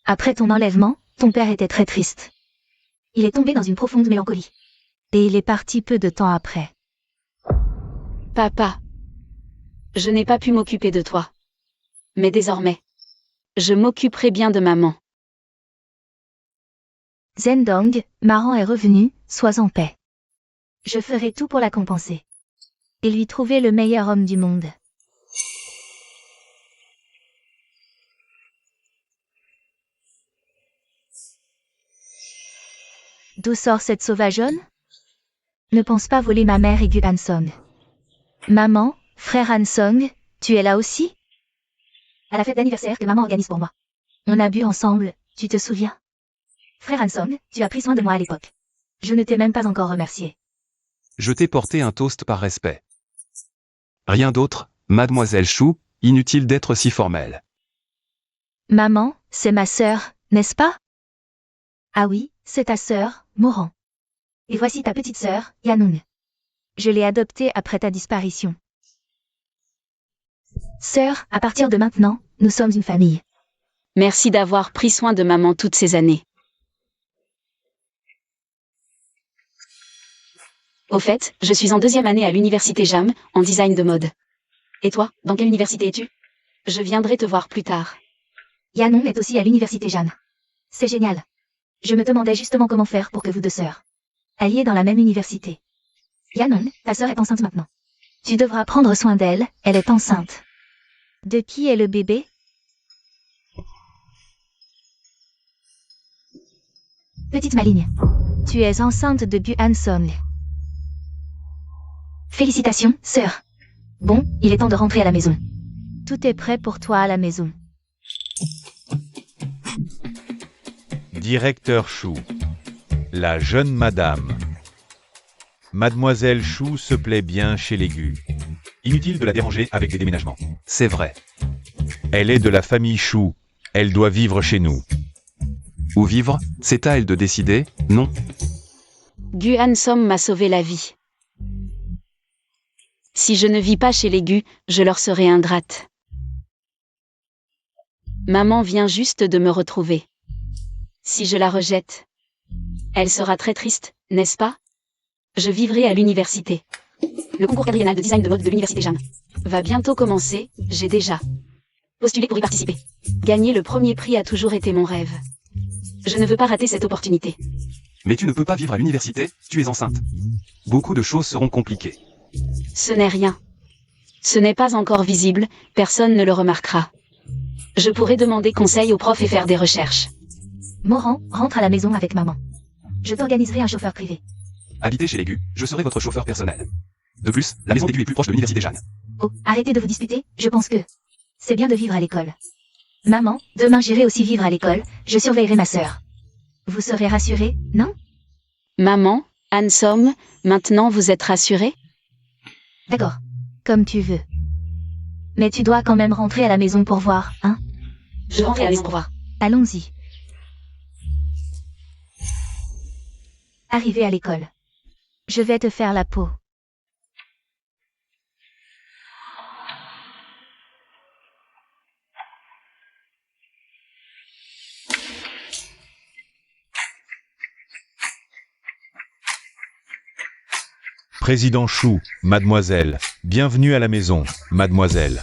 Après ton enlèvement, ton père était très triste. Il est tombé dans une profonde mélancolie. Et il est parti peu de temps après. Papa. Je n'ai pas pu m'occuper de toi. Mais désormais, je m'occuperai bien de maman. Zhendong, Maran est revenu, sois en paix. Je ferai tout pour la compenser. Et lui trouver le meilleur homme du monde. D'où sort cette sauvageonne? Ne pense pas voler ma mère et Gu Hansong. Maman, frère Hansong, tu es là aussi? À la fête d'anniversaire que maman organise pour moi. On a bu ensemble, tu te souviens? Frère Hansong, tu as pris soin de moi à l'époque. Je ne t'ai même pas encore remercié. Je t'ai porté un toast par respect. Rien d'autre, mademoiselle Chou, inutile d'être si formelle. Maman, c'est ma sœur, n'est-ce pas? Ah oui, c'est ta sœur, Moran. Et voici ta petite sœur, Yanung. Je l'ai adoptée après ta disparition. Sœur, à partir de maintenant, nous sommes une famille. Merci d'avoir pris soin de maman toutes ces années. Au fait, je suis en 2e année à l'université JAM, en design de mode. Et toi, dans quelle université es-tu? Je viendrai te voir plus tard. Yanong est aussi à l'université Jeanne. C'est génial. Je me demandais justement comment faire pour que vous deux sœurs alliez dans la même université. Yanong, ta sœur est enceinte maintenant. Tu devras prendre soin d'elle, elle est enceinte. De qui est le bébé? Petite maligne. Tu es enceinte de Bu Hansong. Félicitations, sœur. Bon, il est temps de rentrer à la maison. Tout est prêt pour toi à la maison. Directeur Chou. La jeune madame. Mademoiselle Chou se plaît bien chez les Gu. Inutile de la déranger avec des déménagements. C'est vrai. Elle est de la famille Chou. Elle doit vivre chez nous. Où vivre, c'est à elle de décider, non? Gu Hansom m'a sauvé la vie. Si je ne vis pas chez les Gu, je leur serai ingrate. Maman vient juste de me retrouver. Si je la rejette, elle sera très triste, n'est-ce pas? Je vivrai à l'université. Le concours quadriennal de design de mode de l'université JAM va bientôt commencer, j'ai déjà postulé pour y participer. Gagner le premier prix a toujours été mon rêve. Je ne veux pas rater cette opportunité. Mais tu ne peux pas vivre à l'université, tu es enceinte. Beaucoup de choses seront compliquées. Ce n'est rien. Ce n'est pas encore visible, personne ne le remarquera. Je pourrais demander conseil aux profs et faire des recherches. Moran, rentre à la maison avec maman. Je t'organiserai un chauffeur privé. Habitez chez les Gu, je serai votre chauffeur personnel. De plus, la maison des Gu est plus proche de l'université Jeanne. Oh, arrêtez de vous disputer, je pense que c'est bien de vivre à l'école. Maman, demain j'irai aussi vivre à l'école, je surveillerai ma sœur. Vous serez rassurée, non? Maman, Hansom, maintenant vous êtes rassurée? D'accord. Comme tu veux. Mais tu dois quand même rentrer à la maison pour voir, hein? Je rentre à la maison pour voir. Allons-y. Arrivé à l'école. Je vais te faire la peau. Président Chou, mademoiselle. Bienvenue à la maison, mademoiselle.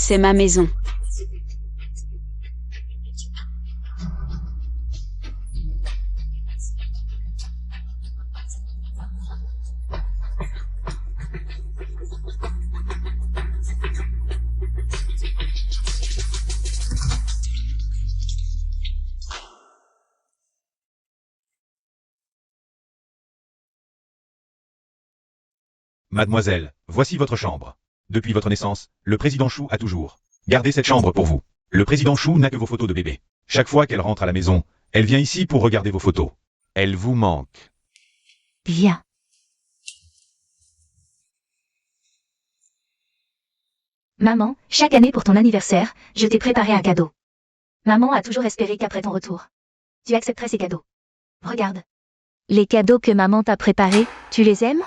C'est ma maison. Mademoiselle, voici votre chambre. Depuis votre naissance, le président Chou a toujours gardé cette chambre pour vous. Le président Chou n'a que vos photos de bébé. Chaque fois qu'elle rentre à la maison, elle vient ici pour regarder vos photos. Elle vous manque. Bien. Maman, chaque année pour ton anniversaire, je t'ai préparé un cadeau. Maman a toujours espéré qu'après ton retour, tu accepterais ces cadeaux. Regarde. Les cadeaux que maman t'a préparés, tu les aimes?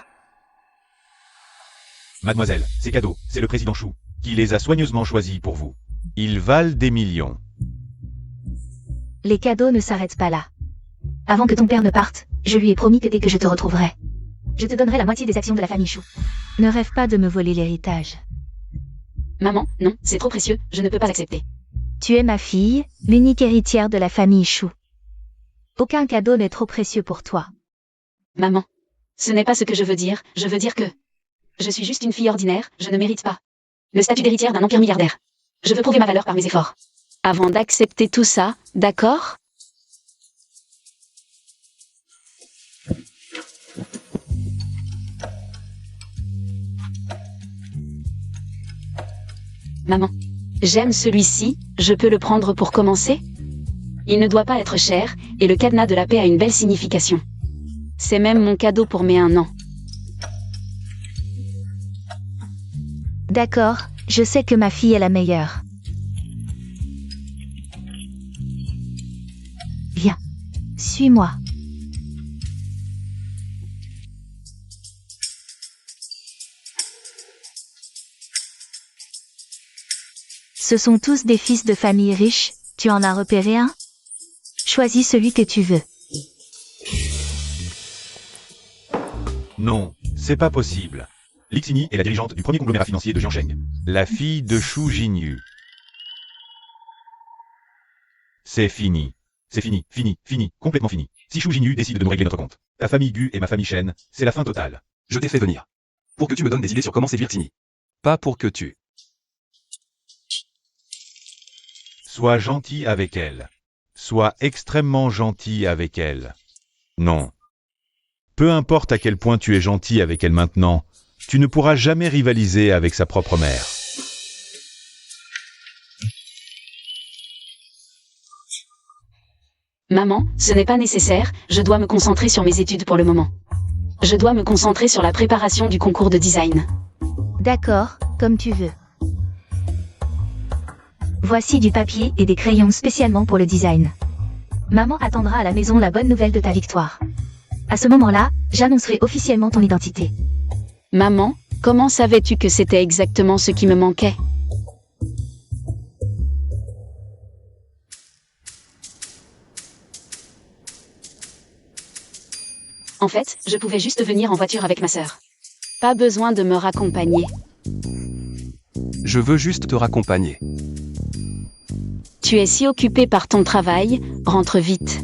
Mademoiselle, ces cadeaux, c'est le président Chou qui les a soigneusement choisis pour vous. Ils valent des millions. Les cadeaux ne s'arrêtent pas là. Avant que ton père ne parte, je lui ai promis que dès que je te retrouverai, je te donnerai la moitié des actions de la famille Chou. Ne rêve pas de me voler l'héritage. Maman, non, c'est trop précieux, je ne peux pas accepter. Tu es ma fille, l'unique héritière de la famille Chou. Aucun cadeau n'est trop précieux pour toi. Maman, ce n'est pas ce que je veux dire que... Je suis juste une fille ordinaire, je ne mérite pas le statut d'héritière d'un empire milliardaire. Je veux prouver ma valeur par mes efforts. Avant d'accepter tout ça, d'accord? Maman, j'aime celui-ci, je peux le prendre pour commencer? Il ne doit pas être cher, et le cadenas de la paix a une belle signification. C'est même mon cadeau pour mes 1 an. D'accord, je sais que ma fille est la meilleure. Viens, suis-moi. Ce sont tous des fils de famille riches, tu en as repéré un? Choisis celui que tu veux. Non, c'est pas possible. Lixini est la dirigeante du premier conglomérat financier de Jiansheng. La fille de Shu Jinyu. C'est fini. C'est fini, fini, complètement fini. Si Shu Jinyu décide de nous régler notre compte, ta famille Gu et ma famille Shen, c'est la fin totale. Je t'ai fait venir. Pour que tu me donnes des idées sur comment séduire Tini. Pas pour que tu... Sois gentil avec elle. Sois extrêmement gentil avec elle. Non. Peu importe à quel point tu es gentil avec elle maintenant, tu ne pourras jamais rivaliser avec sa propre mère. Maman, ce n'est pas nécessaire, je dois me concentrer sur mes études pour le moment. Je dois me concentrer sur la préparation du concours de design. D'accord, comme tu veux. Voici du papier et des crayons spécialement pour le design. Maman attendra à la maison la bonne nouvelle de ta victoire. À ce moment-là, j'annoncerai officiellement ton identité. Maman, comment savais-tu que c'était exactement ce qui me manquait? En fait, je pouvais juste venir en voiture avec ma sœur. Pas besoin de me raccompagner. Je veux juste te raccompagner. Tu es si occupé par ton travail, rentre vite.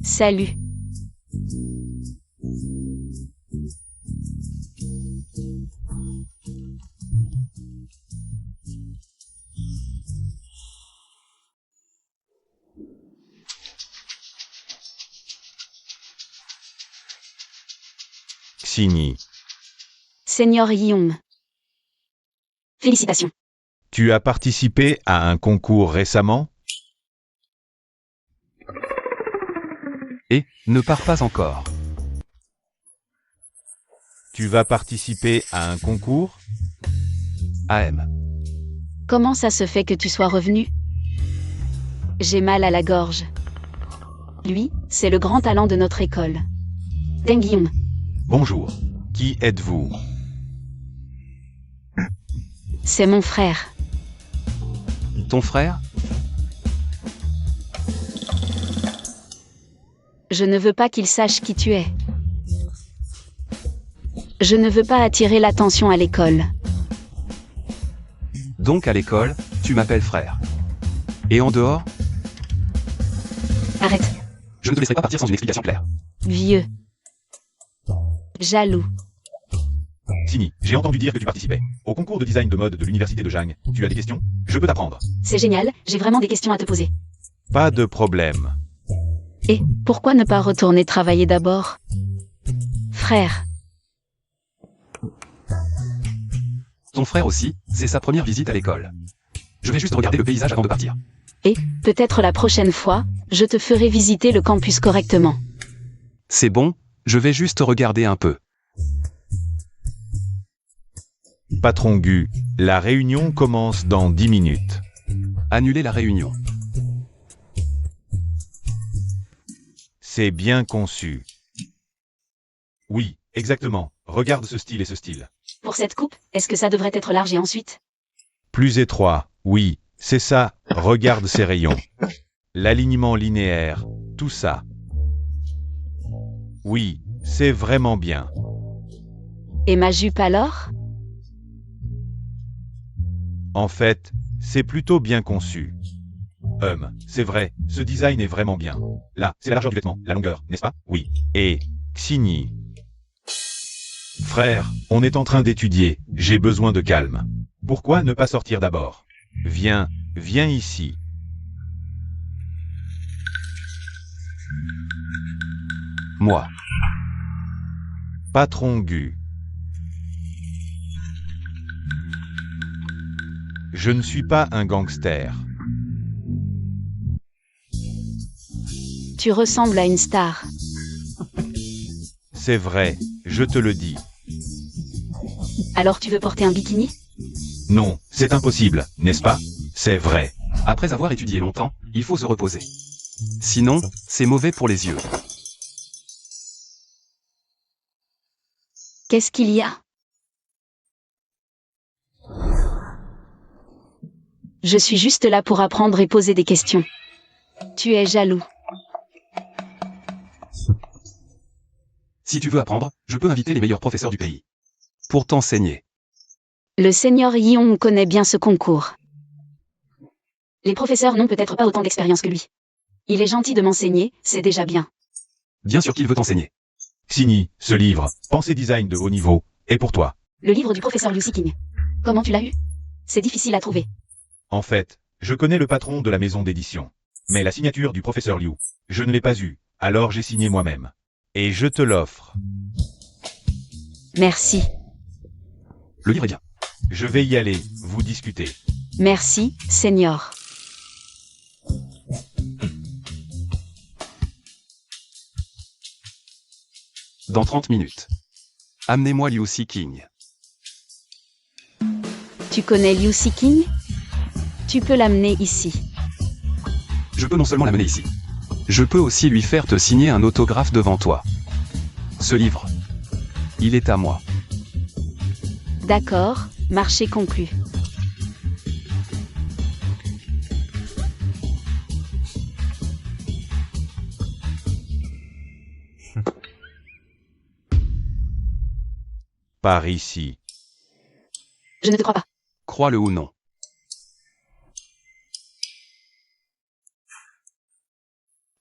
Salut. Xini, Seigneur Yum. Félicitations. tu as participé à un concours récemment? Et, ne pars pas encore. Tu vas participer à un concours? AM. Comment ça se fait que tu sois revenu? J'ai mal à la gorge. Lui, c'est le grand talent de notre école. Deng Yum. Bonjour. Qui êtes-vous? C'est mon frère. Ton frère? Je ne veux pas qu'il sache qui tu es. Je ne veux pas attirer l'attention à l'école. Donc à l'école, tu m'appelles frère. Et en dehors, Arrête, je ne te laisserai pas partir sans une explication claire. vieux. Jaloux. Sini, j'ai entendu dire que tu participais au concours de design de mode de l'université de Jang. Tu as des questions? Je peux t'apprendre. C'est génial, j'ai vraiment des questions à te poser. Pas de problème. Et pourquoi ne pas retourner travailler d'abord? Frère, Ton frère aussi, c'est sa première visite à l'école. Je vais juste regarder le paysage avant de partir. et peut-être la prochaine fois, je te ferai visiter le campus correctement. C'est bon, je vais juste regarder un peu. Patron Gu, la réunion commence dans 10 minutes. Annuler la réunion. C'est bien conçu. Oui, exactement. Regarde ce style et ce style. Pour cette coupe, est-ce que ça devrait être large et ensuite? Plus étroit, oui, c'est ça. Regarde ces rayons. L'alignement linéaire, tout ça. Oui, c'est vraiment bien. Et ma jupe alors? En fait, c'est plutôt bien conçu. C'est vrai, ce design est vraiment bien. Là, c'est la largeur du vêtement, la longueur, n'est-ce pas? Oui. Et, Xini. Frère, on est en train d'étudier, j'ai besoin de calme. Pourquoi ne pas sortir d'abord? Viens, viens ici. Moi. Patron Gu. Je ne suis pas un gangster. Tu ressembles à une star. C'est vrai, je te le dis. Alors tu veux porter un bikini? Non, c'est impossible, n'est-ce pas? C'est vrai. Après avoir étudié longtemps, il faut se reposer. Sinon, c'est mauvais pour les yeux. Qu'est-ce qu'il y a? Je suis juste là pour apprendre et poser des questions. Tu es jaloux. Si tu veux apprendre, je peux inviter les meilleurs professeurs du pays. Pour t'enseigner. Le seigneur Yong connaît bien ce concours. Les professeurs n'ont peut-être pas autant d'expérience que lui. Il est gentil de m'enseigner, c'est déjà bien. Bien sûr qu'il veut t'enseigner. Xini, ce livre, Pensée design de haut niveau, est pour toi. Le livre du professeur Liu Siking. Comment tu l'as eu? C'est difficile à trouver. En fait, je connais le patron de la maison d'édition. Mais la signature du professeur Liu, je ne l'ai pas eue, alors j'ai signé moi-même. Et je te l'offre. Merci. Le livre est bien. Je vais y aller, vous discuter. Merci, seigneur. Dans 30 minutes. Amenez-moi Liu Siking. Tu connais Liu Siking? Tu peux l'amener ici. Je peux non seulement l'amener ici. Je peux aussi lui faire te signer un autographe devant toi. Ce livre. Il est à moi. D'accord, marché conclu. Par ici. Je ne te crois pas. Crois-le ou non.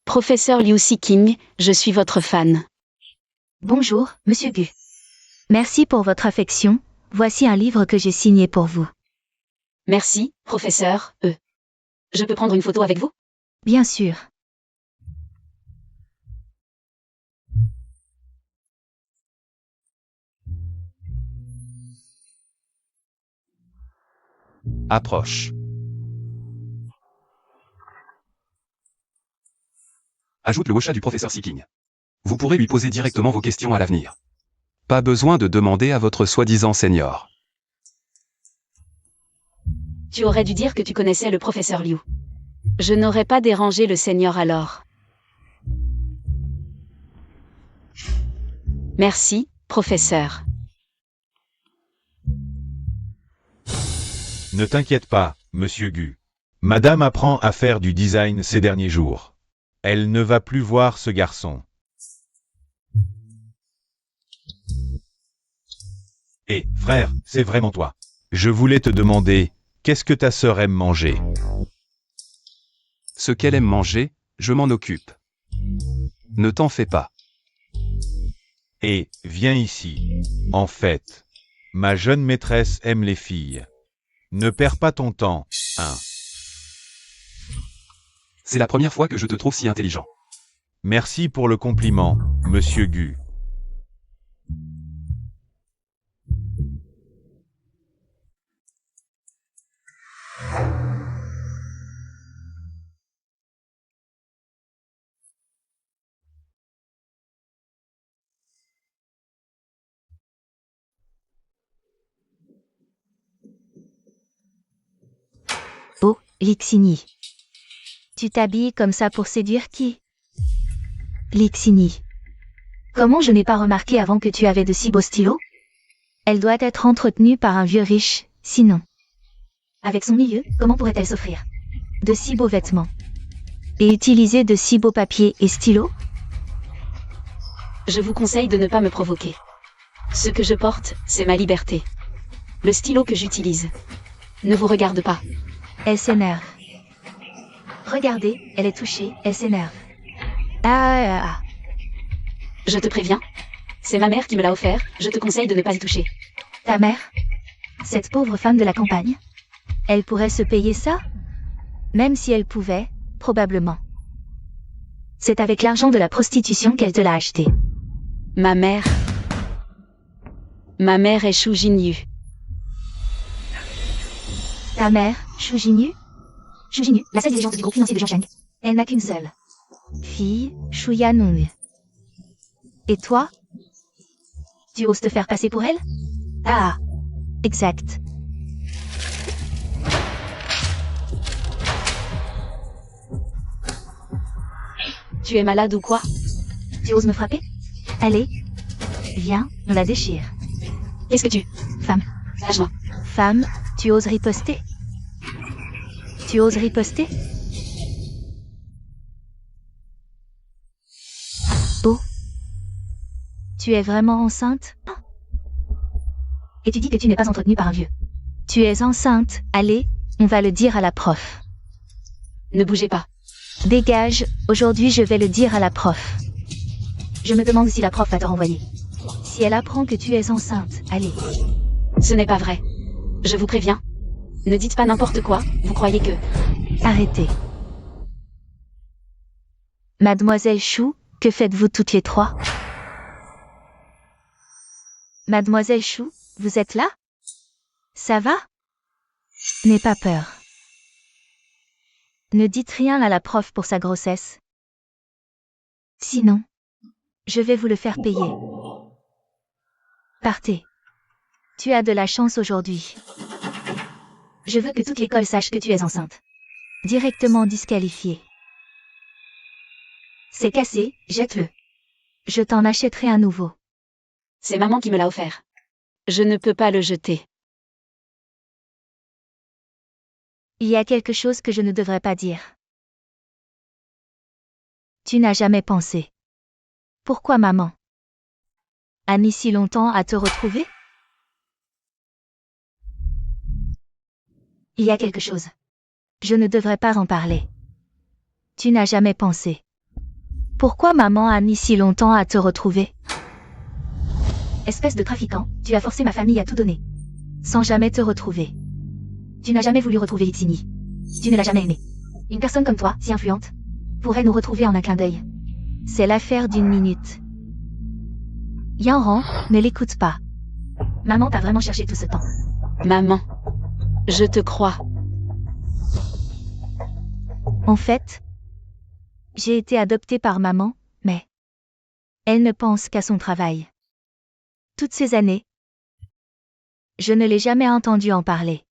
Professeur Liu Siking, je suis votre fan. Bonjour, Monsieur Gu. Merci pour votre affection. Voici un livre que j'ai signé pour vous. Merci, professeur, Je peux prendre une photo avec vous? Bien sûr. Approche. Ajoute le WhatsApp du professeur Siking. Vous pourrez lui poser directement vos questions à l'avenir. Pas besoin de demander à votre soi-disant senior. Tu aurais dû dire que tu connaissais le professeur Liu. Je n'aurais pas dérangé le seigneur alors. Merci, professeur. Ne t'inquiète pas, Monsieur Gu. Madame apprend à faire du design ces derniers jours. Elle ne va plus voir ce garçon. Hé, frère, c'est vraiment toi. Je voulais te demander, qu'est-ce que ta sœur aime manger? Ce qu'elle aime manger, je m'en occupe. Ne t'en fais pas. Et, viens ici. En fait, ma jeune maîtresse aime les filles. Ne perds pas ton temps, hein. C'est la première fois que je te trouve si intelligent. Merci pour le compliment, monsieur Gu. Oh, Lixini. Tu t'habilles comme ça pour séduire qui? Lixini. Comment je n'ai pas remarqué avant que tu avais de si beaux stylos? Elle doit être entretenue par un vieux riche, sinon. Avec son milieu, comment pourrait-elle s'offrir de si beaux vêtements? Et utiliser de si beaux papiers et stylos? Je vous conseille de ne pas me provoquer. Ce que je porte, c'est ma liberté. Le stylo que j'utilise ne vous regarde pas. Elle s'énerve. Regardez, elle est touchée, elle s'énerve. Ah. Je te préviens. C'est ma mère qui me l'a offert, je te conseille de ne pas y toucher. Ta mère? Cette pauvre femme de la campagne? Elle pourrait se payer ça? Même si elle pouvait, probablement. C'est avec l'argent de la prostitution qu'elle te l'a acheté. Ma mère est Shu Jinyu. Ta mère, Shu Jinyu? Shu Jinyu, la seule dirigeante du groupe financier de Jiangsheng. Elle n'a qu'une seule fille, Shu Yanong. Et toi? Tu oses te faire passer pour elle? Ah, exact. Tu es malade ou quoi? Tu oses me frapper? Allez, viens, on la déchire. Qu'est-ce que tu... Femme. Lâche-moi. Femme, tu oses riposter? Tu oses riposter? Oh. Tu es vraiment enceinte? Et tu dis que tu n'es pas entretenue par un vieux. Tu es enceinte, allez, on va le dire à la prof. Ne bougez pas. Dégage, aujourd'hui je vais le dire à la prof. Je me demande si la prof va te renvoyer. Si elle apprend que tu es enceinte, allez. Ce n'est pas vrai. Je vous préviens. Ne dites pas n'importe quoi, vous croyez que... Arrêtez. Mademoiselle Chou, que faites-vous toutes les trois? Mademoiselle Chou, vous êtes là? Ça va? N'aie pas peur. Ne dites rien à la prof pour sa grossesse. Sinon, je vais vous le faire payer. Partez. Tu as de la chance aujourd'hui. Je veux que toute l'école sache que tu es enceinte. Directement disqualifié. C'est cassé, jette-le. Je t'en achèterai un nouveau. C'est maman qui me l'a offert. Je ne peux pas le jeter. Il y a quelque chose que je ne devrais pas dire. Tu n'as jamais pensé. Pourquoi maman a mis si longtemps à te retrouver? Il y a quelque chose. Je ne devrais pas en parler. Tu n'as jamais pensé. Pourquoi maman a mis si longtemps à te retrouver? Espèce de trafiquant, tu as forcé ma famille à tout donner. Sans jamais te retrouver. Tu n'as jamais voulu retrouver Itsini. Tu ne l'as jamais aimé. Une personne comme toi, si influente, pourrait nous retrouver en un clin d'œil. C'est l'affaire d'une minute. Yanran, ne l'écoute pas. Maman t'a vraiment cherché tout ce temps. Maman. Je te crois. En fait, j'ai été adoptée par maman, mais elle ne pense qu'à son travail. Toutes ces années, je ne l'ai jamais entendue en parler.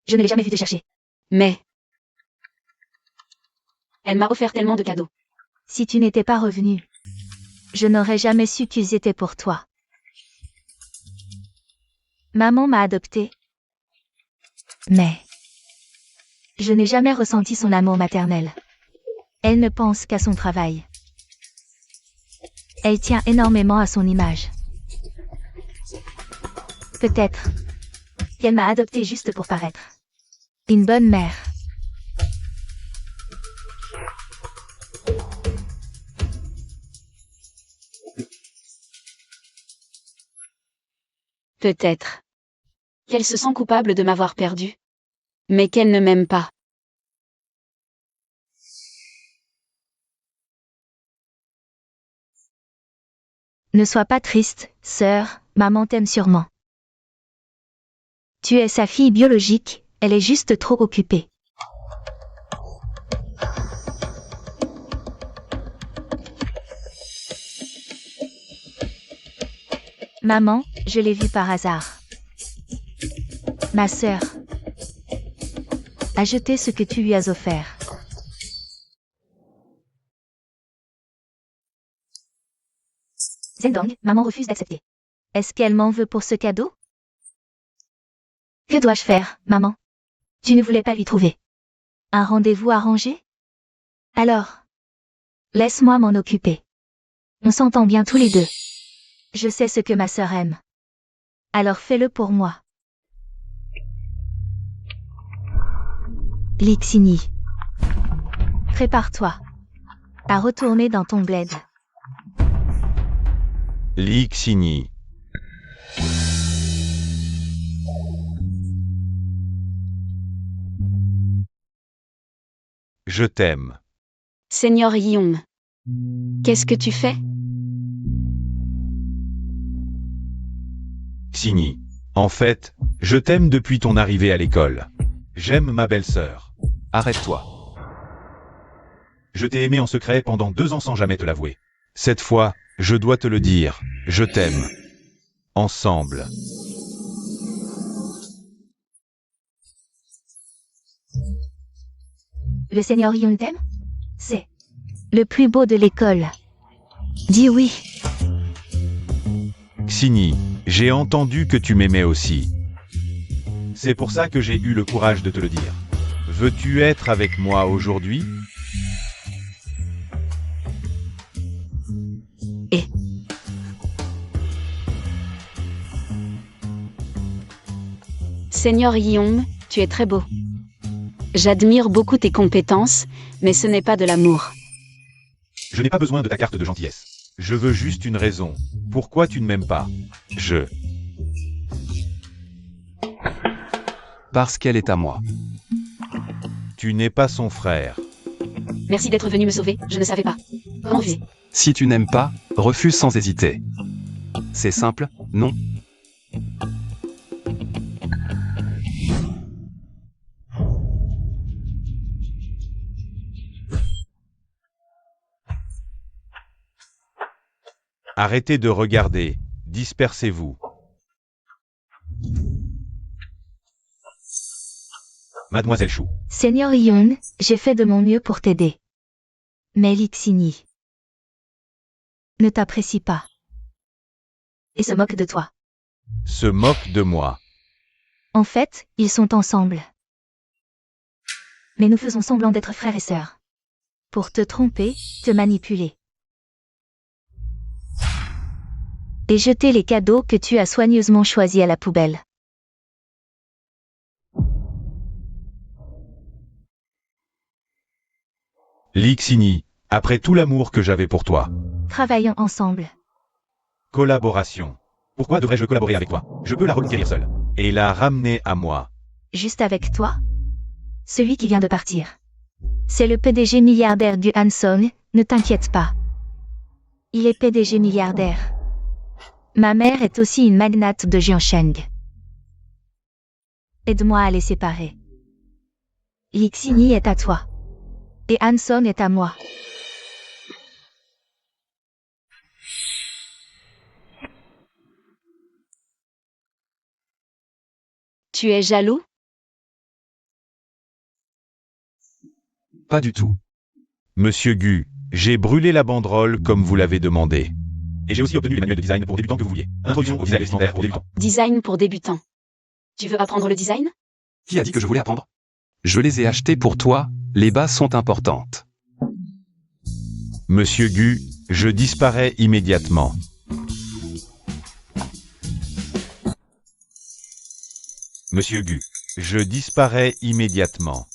Je ne l'ai jamais vue te chercher. Mais... elle m'a offert tellement de cadeaux. Si tu n'étais pas revenu, je n'aurais jamais su qu'ils étaient pour toi. Maman m'a adoptée. Mais je n'ai jamais ressenti son amour maternel. Elle ne pense qu'à son travail. Elle tient énormément à son image. Peut-être qu'elle m'a adoptée juste pour paraître une bonne mère. Peut-être qu'elle se sent coupable de m'avoir perdu, mais qu'elle ne m'aime pas. Ne sois pas triste, sœur, maman t'aime sûrement. Tu es sa fille biologique, elle est juste trop occupée. Maman, je l'ai vue par hasard. Ma sœur a jeté ce que tu lui as offert. Zendong, maman refuse d'accepter. Est-ce qu'elle m'en veut pour ce cadeau? Que dois-je faire, maman? Tu ne voulais pas lui trouver un rendez-vous arrangé? Alors, laisse-moi m'en occuper. On s'entend bien tous les deux. Je sais ce que ma sœur aime. Alors fais-le pour moi. Lixini. Prépare-toi à retourner dans ton bled. Lixini. Je t'aime. Seigneur Yong, qu'est-ce que tu fais? Xini. En fait, je t'aime depuis ton arrivée à l'école. J'aime ma belle-sœur. Arrête-toi. Je t'ai aimé en secret pendant 2 ans sans jamais te l'avouer. Cette fois, je dois te le dire, je t'aime. Ensemble. Le Seigneur Yong t'aime? C'est le plus beau de l'école. Dis oui. Xini, j'ai entendu que tu m'aimais aussi. C'est pour ça que j'ai eu le courage de te le dire. Veux-tu être avec moi aujourd'hui? Seigneur Yong, tu es très beau. J'admire beaucoup tes compétences, mais ce n'est pas de l'amour. Je n'ai pas besoin de ta carte de gentillesse. Je veux juste une raison. Pourquoi tu ne m'aimes pas? Parce qu'elle est à moi. Tu n'es pas son frère. Merci d'être venu me sauver, je ne savais pas. Comment vais-je? Si tu n'aimes pas, refuse sans hésiter. C'est simple, non? Arrêtez de regarder. Dispersez-vous. Mademoiselle Chou. Seigneur Yong, j'ai fait de mon mieux pour t'aider. Mais Lixini ne t'apprécie pas. Et se moque de toi. Se moque de moi. En fait, ils sont ensemble. Mais nous faisons semblant d'être frères et sœurs. Pour te tromper, te manipuler. Et jeter les cadeaux que tu as soigneusement choisis à la poubelle. Lixini, après tout l'amour que j'avais pour toi. Travaillons ensemble. Collaboration. Pourquoi devrais-je collaborer avec toi? Je peux la reconquérir seule. Et la ramener à moi. Juste avec toi? Celui qui vient de partir. C'est le PDG milliardaire du Hanson, ne t'inquiète pas. Il est PDG milliardaire. Ma mère est aussi une magnate de Jiansheng. Aide-moi à les séparer. Lixini est à toi. Et Hanson est à moi. Tu es jaloux? Pas du tout. Monsieur Gu, j'ai brûlé la banderole comme vous l'avez demandé. Et j'ai aussi obtenu les manuels de design pour débutants que vous vouliez. Introduction au design vestimentaire pour débutants. Design pour débutants. Tu veux apprendre le design? Qui a dit que je voulais apprendre? Je les ai achetés pour toi, les bases sont importantes. Monsieur Gu, je disparais immédiatement. Monsieur Gu, je disparais immédiatement.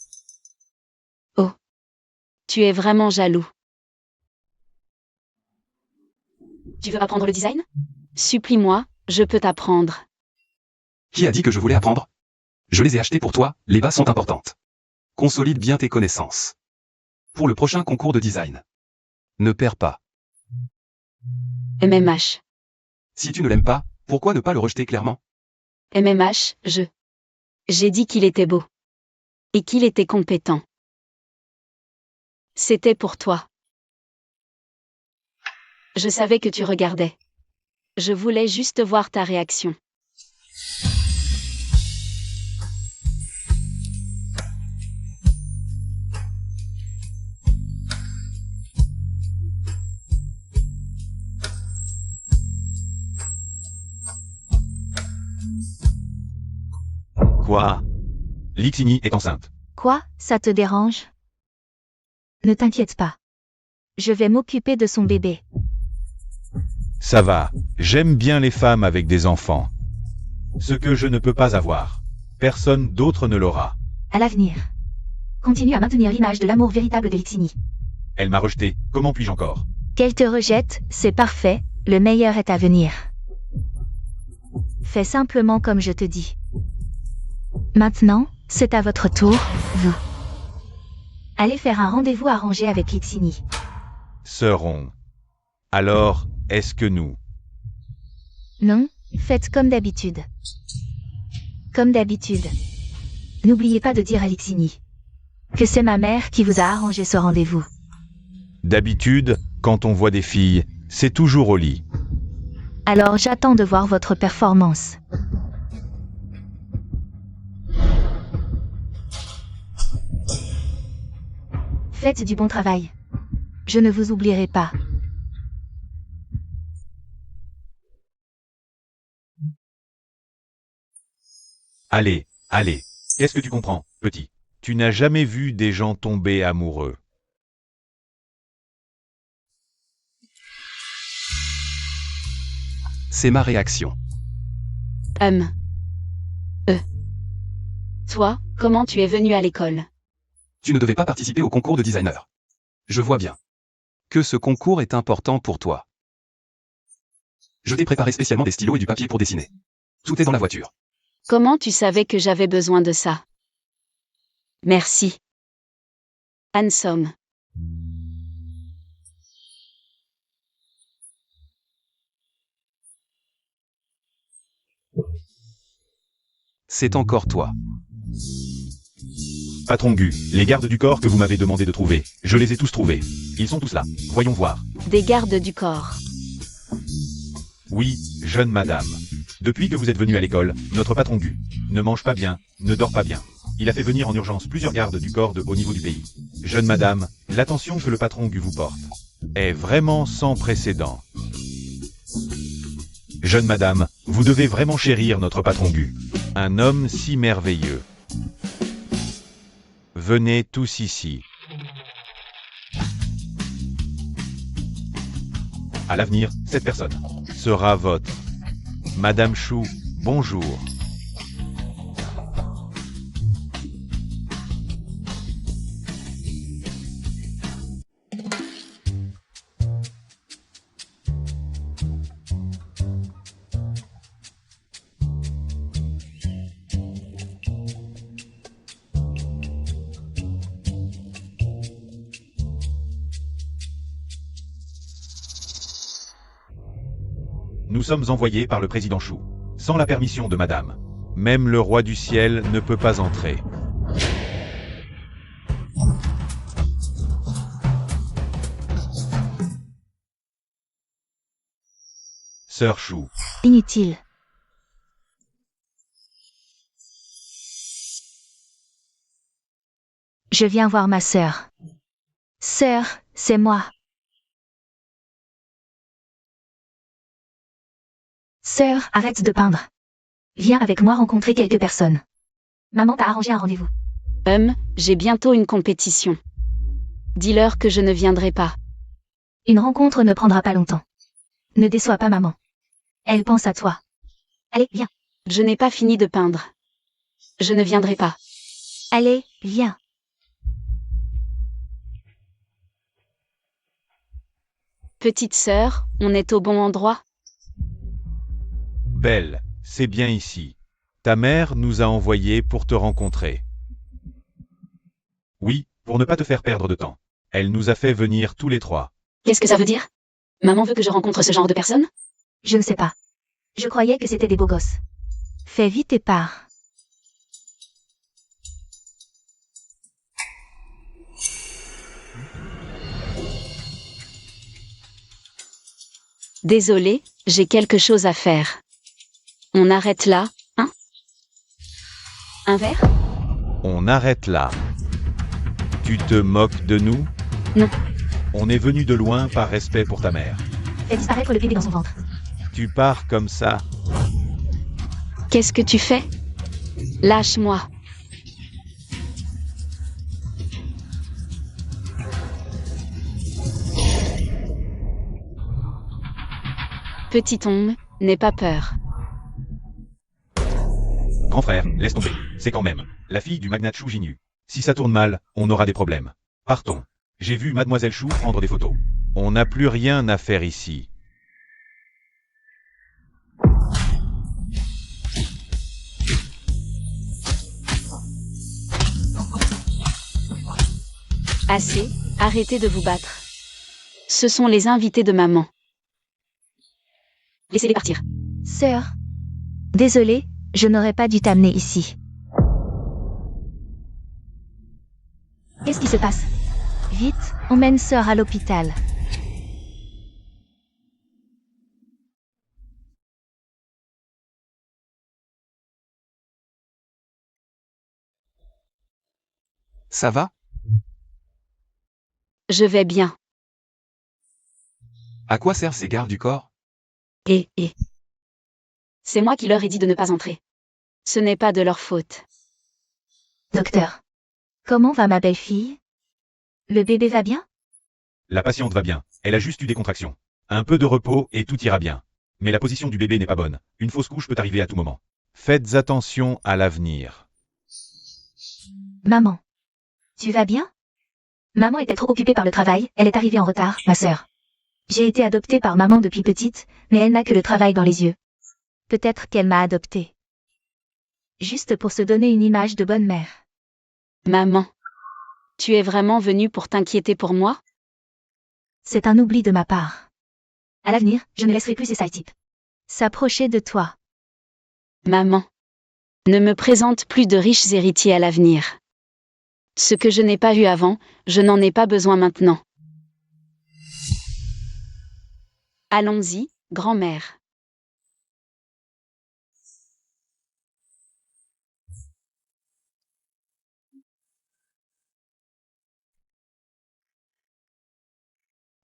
Tu es vraiment jaloux. Tu veux apprendre le design? Supplie-moi, je peux t'apprendre. Qui a dit que je voulais apprendre? Je les ai achetés pour toi, les bases sont importantes. Consolide bien tes connaissances. Pour le prochain concours de design. Ne perds pas. MMH. Si tu ne l'aimes pas, pourquoi ne pas le rejeter clairement? MMH, J'ai dit qu'il était beau. Et qu'il était compétent. C'était pour toi. Je savais que tu regardais. Je voulais juste voir ta réaction. Quoi? Lixini est enceinte. Quoi, ça te dérange? Ne t'inquiète pas. Je vais m'occuper de son bébé. Ça va, j'aime bien les femmes avec des enfants. Ce que je ne peux pas avoir. Personne d'autre ne l'aura. À l'avenir. Continue à maintenir l'image de l'amour véritable de Lixini. Elle m'a rejeté, comment puis-je encore? Qu'elle te rejette, c'est parfait, le meilleur est à venir. Fais simplement comme je te dis. Maintenant, c'est à votre tour, vous. Allez faire un rendez-vous arrangé avec Lixini. Seront. Alors, est-ce que nous? Non, faites comme d'habitude. Comme d'habitude. N'oubliez pas de dire à Lixini que c'est ma mère qui vous a arrangé ce rendez-vous. D'habitude, quand on voit des filles, c'est toujours au lit. Alors j'attends de voir votre performance. Faites du bon travail. Je ne vous oublierai pas. Allez, allez. Qu'est-ce que tu comprends, petit? Tu n'as jamais vu des gens tomber amoureux. C'est ma réaction. Toi, comment tu es venu à l'école? Tu ne devais pas participer au concours de designer. Je vois bien que ce concours est important pour toi. Je t'ai préparé spécialement des stylos et du papier pour dessiner. Tout est dans la voiture. Comment tu savais que j'avais besoin de ça? Merci. Handsome. C'est encore toi. Patron Gu, les gardes du corps que vous m'avez demandé de trouver, je les ai tous trouvés. Ils sont tous là. Voyons voir. Des gardes du corps. Oui, jeune madame. Depuis que vous êtes venue à l'école, notre patron Gu ne mange pas bien, ne dort pas bien. Il a fait venir en urgence plusieurs gardes du corps de haut niveau du pays. Jeune madame, l'attention que le patron Gu vous porte est vraiment sans précédent. Jeune madame, vous devez vraiment chérir notre patron Gu. Un homme si merveilleux. Venez tous ici. À l'avenir, cette personne sera votre. Madame Chou, bonjour. Nous sommes envoyés par le président Chou. Sans la permission de madame. Même le roi du ciel ne peut pas entrer. Sœur Chou. Inutile. Je viens voir ma sœur. Sœur, c'est moi. Sœur, arrête de peindre. Viens avec moi rencontrer quelques personnes. Maman t'a arrangé un rendez-vous. J'ai bientôt une compétition. Dis-leur que je ne viendrai pas. Une rencontre ne prendra pas longtemps. Ne déçois pas maman. Elle pense à toi. Allez, viens. Je n'ai pas fini de peindre. Je ne viendrai pas. Allez, viens. Petite sœur, on est au bon endroit? Belle, c'est bien ici. Ta mère nous a envoyés pour te rencontrer. Oui, pour ne pas te faire perdre de temps. Elle nous a fait venir tous les trois. Qu'est-ce que ça veut dire? Maman veut que je rencontre ce genre de personnes? Je ne sais pas. Je croyais que c'était des beaux gosses. Fais vite et pars. Désolé, j'ai quelque chose à faire. On arrête là, hein? Un verre? On arrête là. Tu te moques de nous? Non. On est venu de loin par respect pour ta mère. Fais disparaître le bébé dans son ventre. Tu pars comme ça? Qu'est-ce que tu fais? Lâche-moi. Petit homme, n'aie pas peur. Grand frère, laisse tomber. C'est quand même la fille du magnat Chou Jinu. Si ça tourne mal, on aura des problèmes. Partons. J'ai vu Mademoiselle Chou prendre des photos. On n'a plus rien à faire ici. Assez, arrêtez de vous battre. Ce sont les invités de maman. Laissez-les partir. Sœur. Désolée, je n'aurais pas dû t'amener ici. Qu'est-ce qui se passe? Vite, emmène sœur à l'hôpital. Ça va? Je vais bien. À quoi servent ces gardes du corps? Et. C'est moi qui leur ai dit de ne pas entrer. Ce n'est pas de leur faute. Docteur. Comment va ma belle-fille? Le bébé va bien? La patiente va bien. Elle a juste eu des contractions. Un peu de repos et tout ira bien. Mais la position du bébé n'est pas bonne. Une fausse couche peut arriver à tout moment. Faites attention à l'avenir. Maman. Tu vas bien? Maman était trop occupée par le travail, elle est arrivée en retard, ma sœur. J'ai été adoptée par maman depuis petite, mais elle n'a que le travail dans les yeux. Peut-être qu'elle m'a adoptée. Juste pour se donner une image de bonne mère. Maman. Tu es vraiment venue pour t'inquiéter pour moi? C'est un oubli de ma part. À l'avenir, je ne laisserai plus ces sales types s'approcher de toi. Maman. Ne me présente plus de riches héritiers à l'avenir. Ce que je n'ai pas eu avant, je n'en ai pas besoin maintenant. Allons-y, grand-mère.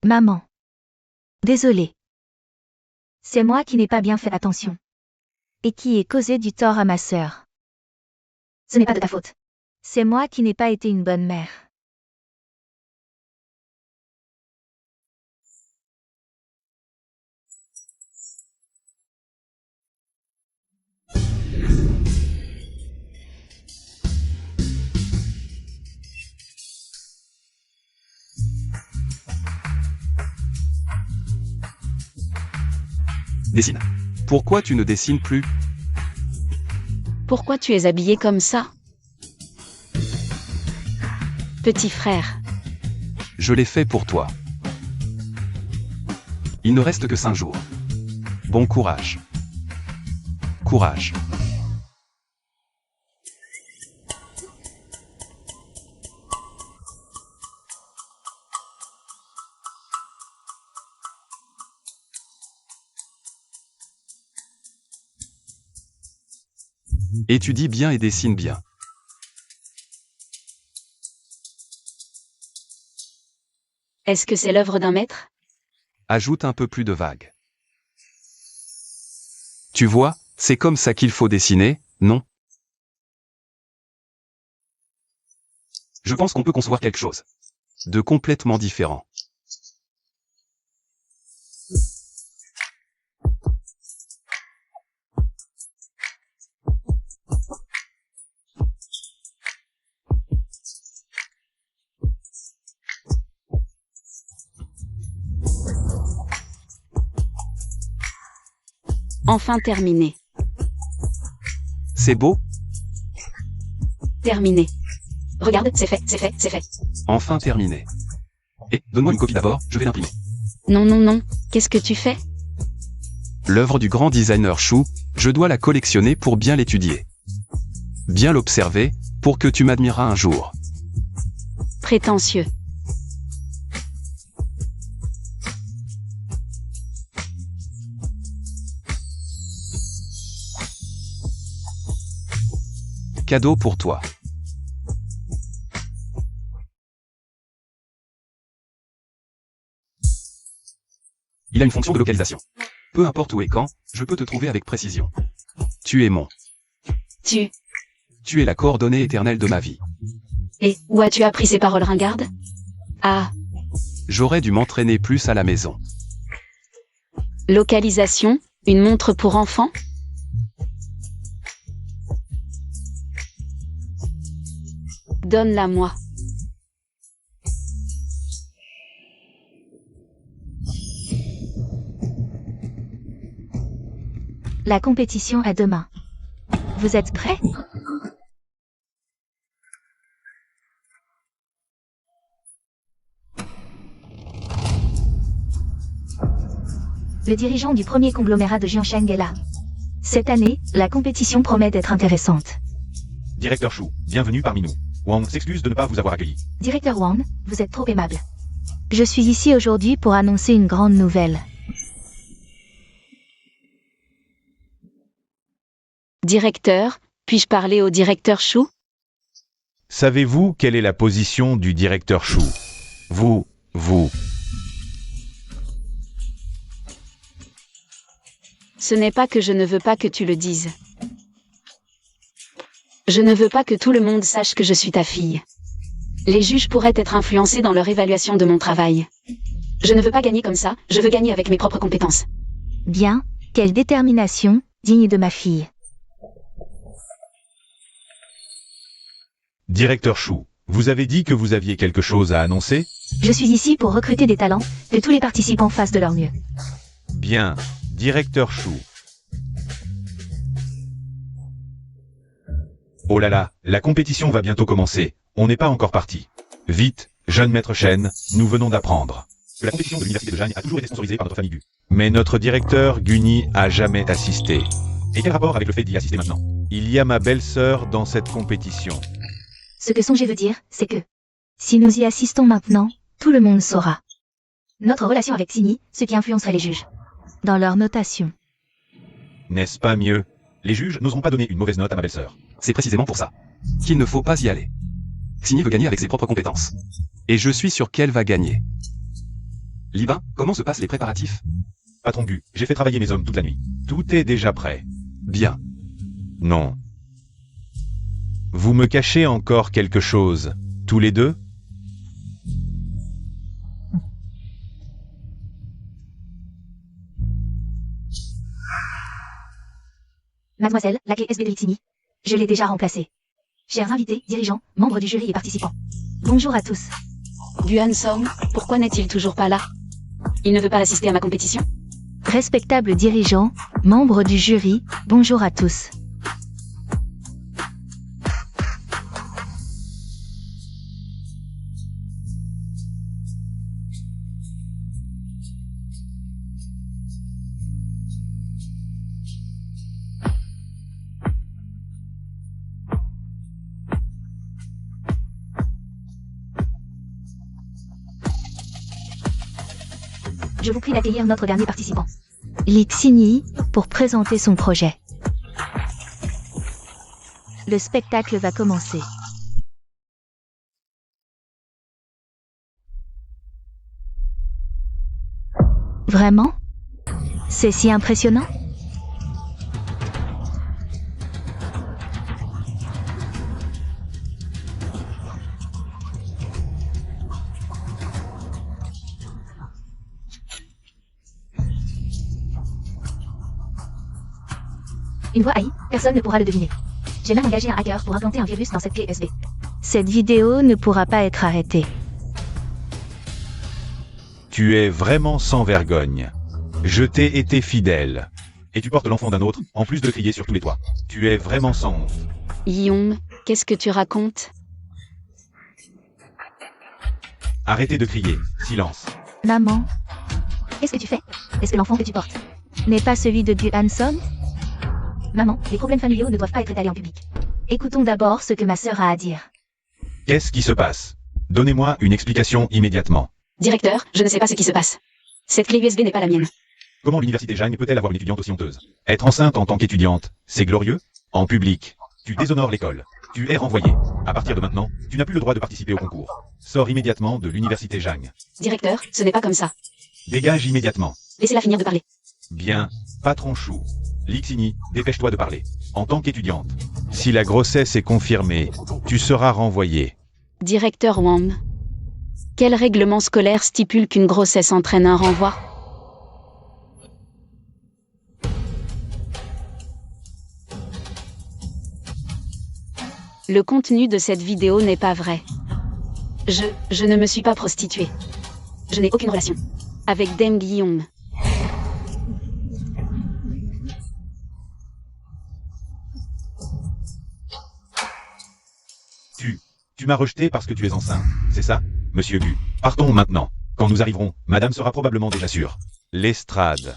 Maman. Désolée. C'est moi qui n'ai pas bien fait attention. Et qui ai causé du tort à ma sœur. Ce n'est pas de ta faute. C'est moi qui n'ai pas été une bonne mère. Dessine. Pourquoi tu ne dessines plus? Pourquoi tu es habillé comme ça? Petit frère. Je l'ai fait pour toi. Il ne reste que 5 jours. Bon courage. Courage. Étudie bien et dessine bien. Est-ce que c'est l'œuvre d'un maître? Ajoute un peu plus de vagues. Tu vois, c'est comme ça qu'il faut dessiner, non? Je pense qu'on peut concevoir quelque chose de complètement différent. Enfin terminé. C'est beau? Terminé. Regarde, c'est fait, c'est fait, c'est fait. Enfin terminé. Et, donne-moi une copie d'abord, je vais l'imprimer. Non, non, non. Qu'est-ce que tu fais? L'œuvre du grand designer Chou, je dois la collectionner pour bien l'étudier. Bien l'observer, pour que tu m'admireras un jour. Prétentieux. Cadeau pour toi. Il a une fonction de localisation. Peu importe où et quand, je peux te trouver avec précision. Tu es mon. Tu. Tu es la coordonnée éternelle de ma vie. Et, où as-tu appris ces paroles ringardes? Ah. J'aurais dû m'entraîner plus à la maison. Localisation, une montre pour enfants? Donne-la-moi. La compétition est demain. Vous êtes prêts? Le dirigeant du premier conglomérat de Jiansheng est là. Cette année, la compétition promet d'être intéressante. Directeur Chou, bienvenue parmi nous. Wang s'excuse de ne pas vous avoir accueilli. Directeur Wang, vous êtes trop aimable. Je suis ici aujourd'hui pour annoncer une grande nouvelle. Directeur, puis-je parler au directeur Chou? Savez-vous quelle est la position du directeur Chou? Vous. Ce n'est pas que je ne veux pas que tu le dises. Je ne veux pas que tout le monde sache que je suis ta fille. Les juges pourraient être influencés dans leur évaluation de mon travail. Je ne veux pas gagner comme ça, je veux gagner avec mes propres compétences. Bien, quelle détermination, digne de ma fille. Directeur Chou, vous avez dit que vous aviez quelque chose à annoncer? Je suis ici pour recruter des talents, que tous les participants fassent de leur mieux. Bien, directeur Chou. Oh là là, la compétition va bientôt commencer. On n'est pas encore parti. Vite, jeune maître Shen, nous venons d'apprendre que la compétition de l'université de Jang a toujours été sponsorisée par notre famille Gu. Mais notre directeur, Guni, a jamais assisté. Et quel rapport avec le fait d'y assister maintenant? Il y a ma belle-sœur dans cette compétition. Ce que Songé veut dire, c'est que, si nous y assistons maintenant, tout le monde saura. Notre relation avec Xini, ce qui influencerait les juges. Dans leur notation. N'est-ce pas mieux? Les juges n'oseront pas donner une mauvaise note à ma belle-sœur. C'est précisément pour ça qu'il ne faut pas y aller. Xini veut gagner avec ses propres compétences. Et je suis sûr qu'elle va gagner. Libin, comment se passent les préparatifs? Patron Gu, j'ai fait travailler mes hommes toute la nuit. Tout est déjà prêt. Bien. Non. Vous me cachez encore quelque chose, tous les deux? Mademoiselle, la clé SB de Xini. Je l'ai déjà remplacée. Chers invités, dirigeants, membres du jury et participants. Bonjour à tous. Guan Song, pourquoi n'est-il toujours pas là? Il ne veut pas assister à ma compétition? Respectables dirigeants, membres du jury, bonjour à tous. Je vous prie d'accueillir notre dernier participant. Li Xini, pour présenter son projet. Le spectacle va commencer. Vraiment? C'est si impressionnant? Une voix AI, personne ne pourra le deviner. J'ai même engagé un hacker pour implanter un virus dans cette clé USB. Cette vidéo ne pourra pas être arrêtée. Tu es vraiment sans vergogne. Je t'ai été fidèle. Et tu portes l'enfant d'un autre, en plus de crier sur tous les toits. Tu es vraiment sans honte. Yong, qu'est-ce que tu racontes? Arrêtez de crier. Silence. Maman, qu'est-ce que tu fais? Est-ce que l'enfant que tu portes n'est pas celui de Gu Hanson? Maman, les problèmes familiaux ne doivent pas être étalés en public. Écoutons d'abord ce que ma sœur a à dire. Qu'est-ce qui se passe? Donnez-moi une explication immédiatement. Directeur, je ne sais pas ce qui se passe. Cette clé USB n'est pas la mienne. Comment l'université Jang peut-elle avoir une étudiante aussi honteuse? Être enceinte en tant qu'étudiante, c'est glorieux? En public, tu déshonores l'école. Tu es renvoyé. À partir de maintenant, tu n'as plus le droit de participer au concours. Sors immédiatement de l'université Jang. Directeur, ce n'est pas comme ça. Dégage immédiatement. Laissez-la finir de parler. Bien, patron chou. Lixini, dépêche-toi de parler. En tant qu'étudiante. Si la grossesse est confirmée, tu seras renvoyé. Directeur Wang. Quel règlement scolaire stipule qu'une grossesse entraîne un renvoi? Le contenu de cette vidéo n'est pas vrai. Je ne me suis pas prostituée. Je n'ai aucune relation avec Deng Guillaume. Tu m'as rejeté parce que tu es enceinte, c'est ça, monsieur Gu? Partons maintenant. Quand nous arriverons, madame sera probablement déjà sûre. L'estrade.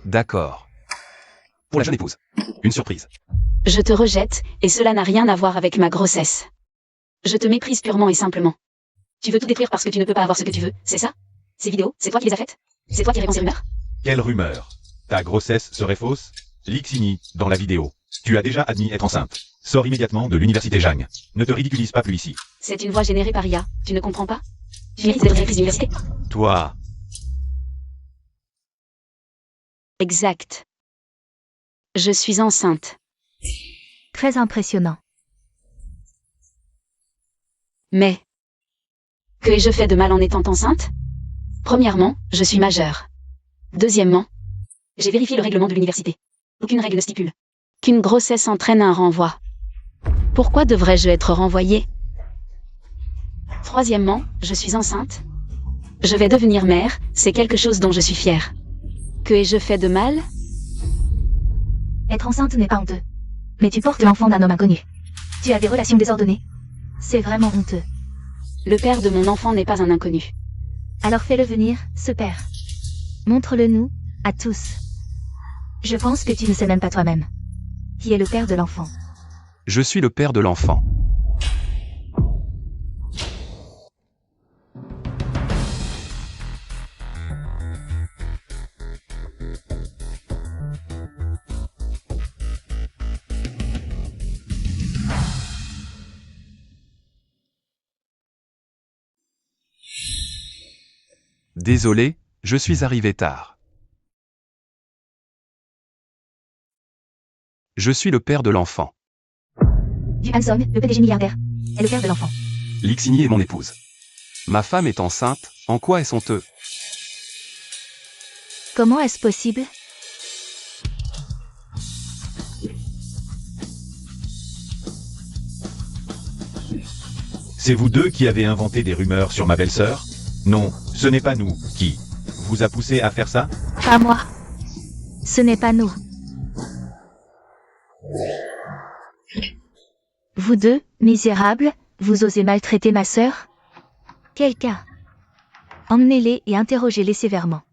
D'accord. Pour la jeune épouse. Une surprise. Je te rejette, et cela n'a rien à voir avec ma grossesse. Je te méprise purement et simplement. Tu veux tout détruire parce que tu ne peux pas avoir ce que tu veux, c'est ça? Ces vidéos, c'est toi qui les as faites? C'est toi qui répands ces rumeurs? Quelle rumeur? Ta grossesse serait fausse? Lixini, dans la vidéo. Tu as déjà admis être enceinte. Sors immédiatement de l'université Jang. Ne te ridiculise pas plus ici. C'est une voix générée par IA, tu ne comprends pas? Tu mérites d'être directrice d'université. Toi, Exact. Je suis enceinte. Très impressionnant. Mais que ai-je fait de mal en étant enceinte? Premièrement, je suis majeure. Deuxièmement, j'ai vérifié le règlement de l'université. Aucune règle ne stipule qu'une grossesse entraîne un renvoi. Pourquoi devrais-je être renvoyée? Troisièmement, je suis enceinte. Je vais devenir mère, c'est quelque chose dont je suis fière. Que ai-je fait de mal? Être enceinte n'est pas honteux. Mais tu portes l'enfant d'un homme inconnu. Tu as des relations désordonnées. C'est vraiment honteux. Le père de mon enfant n'est pas un inconnu. Alors fais-le venir, ce père. Montre-le nous, à tous. Je pense que tu ne sais même pas toi-même. Qui est le père de l'enfant? Je suis le père de l'enfant. Désolé, je suis arrivé tard. Je suis le père de l'enfant. Du Hanson, le PDG milliardaire, est le père de l'enfant. Lixini est mon épouse. Ma femme est enceinte, en quoi est-ce honteux? Comment est-ce possible? c'est vous deux qui avez inventé des rumeurs sur ma belle-sœur? Non, ce n'est pas nous. Qui vous a poussé à faire ça? Pas moi. Ce n'est pas nous. Vous deux, misérables, vous osez maltraiter ma sœur? Quel cas? Emmenez-les et interrogez-les sévèrement.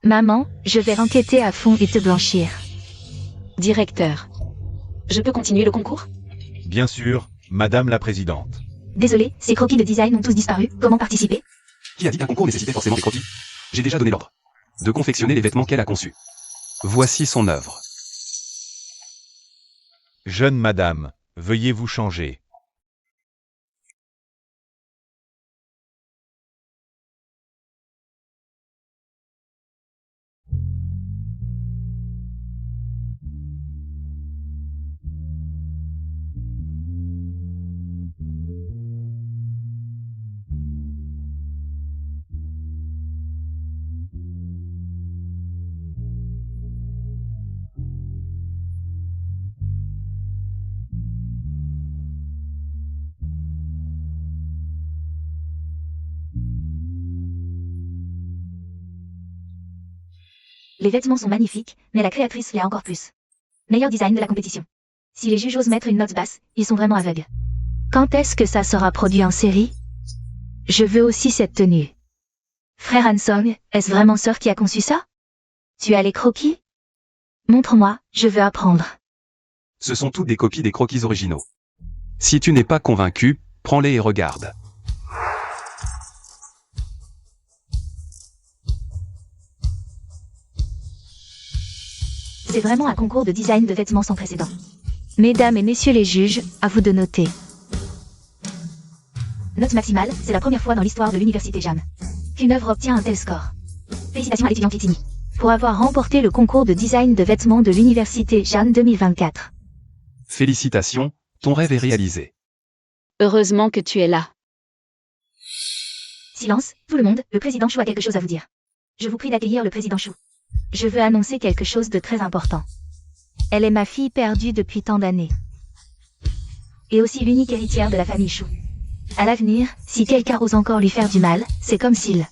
Maman, je vais enquêter à fond et te blanchir. Directeur. Je peux continuer le concours? Bien sûr, Madame la Présidente. Désolé, ces croquis de design ont tous disparu. Comment participer? Qui a dit qu'un concours nécessitait forcément des croquis? J'ai déjà donné l'ordre de confectionner les vêtements qu'elle a conçus. Voici son œuvre. Jeune Madame, veuillez vous changer. Les vêtements sont magnifiques, mais la créatrice l'est encore plus. Meilleur design de la compétition. Si les juges osent mettre une note basse, ils sont vraiment aveugles. Quand est-ce que ça sera produit en série? Je veux aussi cette tenue. Frère Hansong, est-ce vraiment Sœur qui a conçu ça? Tu as les croquis? Montre-moi, je veux apprendre. Ce sont toutes des copies des croquis originaux. Si tu n'es pas convaincu, prends-les et regarde. C'est vraiment un concours de design de vêtements sans précédent. Mesdames et messieurs les juges, à vous de noter. Note maximale, c'est la première fois dans l'histoire de l'université Jeanne qu'une œuvre obtient un tel score. Félicitations à l'étudiante Litini pour avoir remporté le concours de design de vêtements de l'université Jeanne 2024. Félicitations, ton rêve est réalisé. Heureusement que tu es là. Silence, tout le monde, le président Chou a quelque chose à vous dire. Je vous prie d'accueillir le président Chou. Je veux annoncer quelque chose de très important. Elle est ma fille perdue depuis tant d'années. Et aussi l'unique héritière de la famille Chou. À l'avenir, si quelqu'un ose encore lui faire du mal, c'est comme s'il...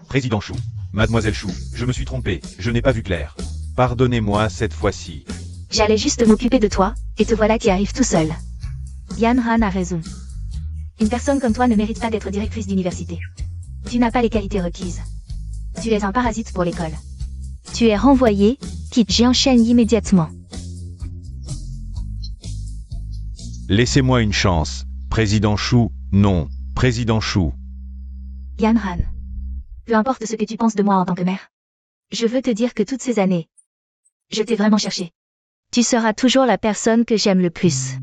Président Chou, Mademoiselle Chou, je me suis trompé, je n'ai pas vu clair. Pardonnez-moi cette fois-ci. J'allais juste m'occuper de toi, et te voilà qui arrive tout seul. Yan Han a raison. Une personne comme toi ne mérite pas d'être directrice d'université. Tu n'as pas les qualités requises. Tu es un parasite pour l'école. Tu es renvoyé, quitte Jianshen immédiatement. Laissez-moi une chance. Président Chou, non. Président Chou. Yan Han. Peu importe ce que tu penses de moi en tant que mère. Je veux te dire que toutes ces années, je t'ai vraiment cherché. Tu seras toujours la personne que j'aime le plus.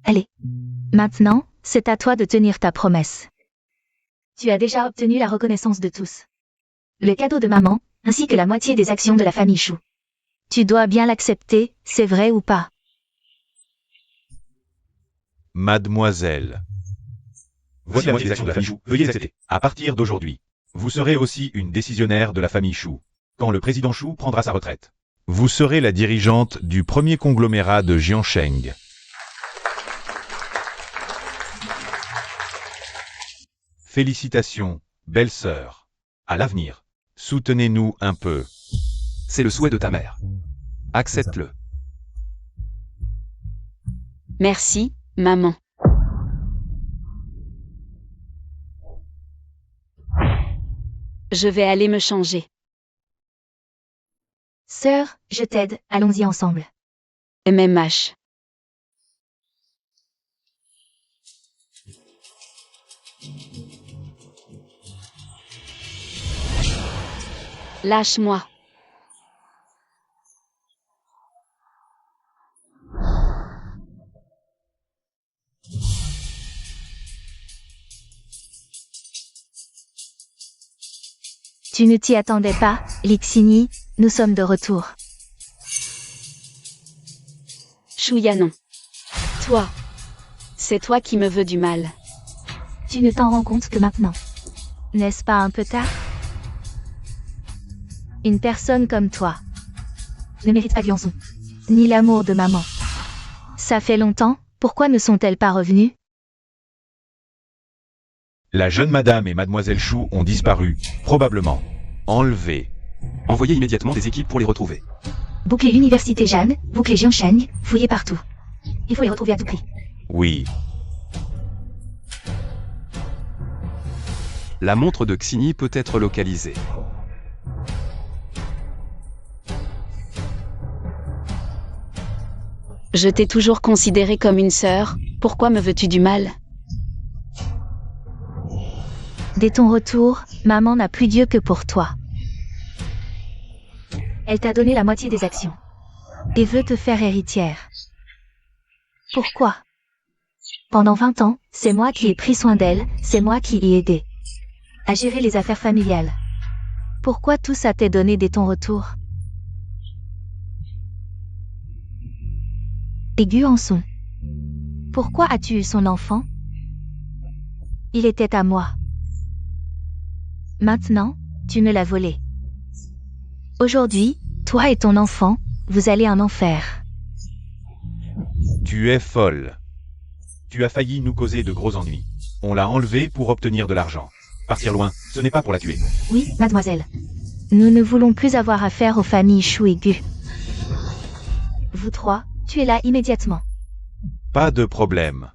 Allez. Maintenant, c'est à toi de tenir ta promesse. Tu as déjà obtenu la reconnaissance de tous. Le cadeau de maman, ainsi que la moitié des actions de la famille Chou. Tu dois bien l'accepter, c'est vrai ou pas? Mademoiselle. Voici la moitié des actions de la famille Chou. Veuillez accepter. À partir d'aujourd'hui, vous serez aussi une décisionnaire de la famille Chou. Quand le président Chou prendra sa retraite, vous serez la dirigeante du premier conglomérat de Jiansheng. Félicitations, belle sœur. À l'avenir, soutenez-nous un peu. C'est le souhait de ta mère. Accepte-le. Merci, maman. Je vais aller me changer. Sœur, je t'aide, allons-y ensemble. MMH. Lâche-moi. Tu ne t'y attendais pas, Lixini, nous sommes de retour. Chouyanon. Toi. C'est toi qui me veux du mal. Tu ne t'en rends compte que maintenant. N'est-ce pas un peu tard? Une personne comme toi ne mérite pas Gyanzon, ni l'amour de maman. Ça fait longtemps, pourquoi ne sont-elles pas revenues? La jeune madame et mademoiselle Chou ont disparu, probablement. Enlevées. Envoyez immédiatement des équipes pour les retrouver. Bouclez l'université Jeanne, bouclez Jiansheng, fouillez partout. Il faut les retrouver à tout prix. Oui. La montre de Xini peut être localisée. Je t'ai toujours considérée comme une sœur, pourquoi me veux-tu du mal? Dès ton retour, maman n'a plus Dieu que pour toi. Elle t'a donné la moitié des actions. Et veut te faire héritière. Pourquoi? Pendant 20 ans, c'est moi qui ai pris soin d'elle, c'est moi qui l'ai aidée à gérer les affaires familiales. Pourquoi tout ça t'est donné dès ton retour? Et Guanson. Pourquoi as-tu eu son enfant? Il était à moi. Maintenant, tu me l'as volé. Aujourd'hui, toi et ton enfant, vous allez en enfer. Tu es folle. Tu as failli nous causer de gros ennuis. On l'a enlevé pour obtenir de l'argent. Partir loin, ce n'est pas pour la tuer. Oui, mademoiselle. Nous ne voulons plus avoir affaire aux familles Chou et Gu. Vous trois, tuez-la immédiatement. Pas de problème.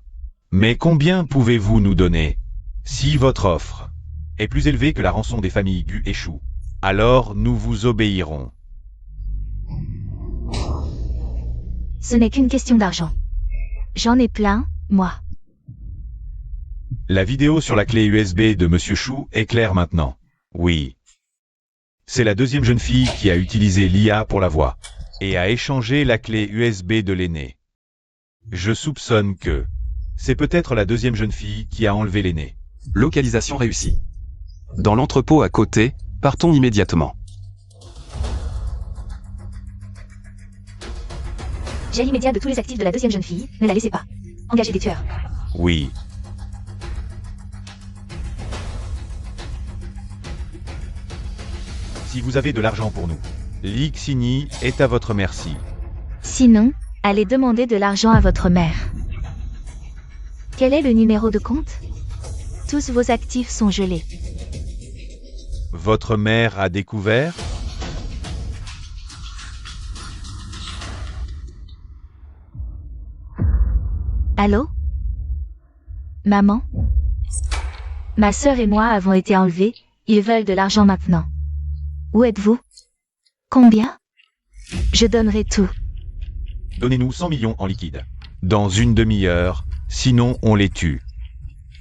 Mais combien pouvez-vous nous donner? Si votre offre est plus élevée que la rançon des familles Gu et Chou, alors nous vous obéirons. Ce n'est qu'une question d'argent. J'en ai plein, moi. La vidéo sur la clé USB de Monsieur Chou est claire maintenant. Oui. C'est la deuxième jeune fille qui a utilisé l'IA pour la voix et a échangé la clé USB de l'aîné. Je soupçonne que c'est peut-être la deuxième jeune fille qui a enlevé l'aîné. Localisation réussie. Dans l'entrepôt à côté, partons immédiatement. Gel immédiat de tous les actifs de la deuxième jeune fille, ne la laissez pas. Engagez des tueurs. Oui. Si vous avez de l'argent pour nous, Lixini est à votre merci. Sinon, allez demander de l'argent à votre mère. Quel est le numéro de compte? Tous vos actifs sont gelés. Votre mère a découvert? Allô? Maman? Ma sœur et moi avons été enlevés, ils veulent de l'argent maintenant. Où êtes-vous? Combien? Je donnerai tout. Donnez-nous 100 millions en liquide. Dans une demi-heure, sinon on les tue.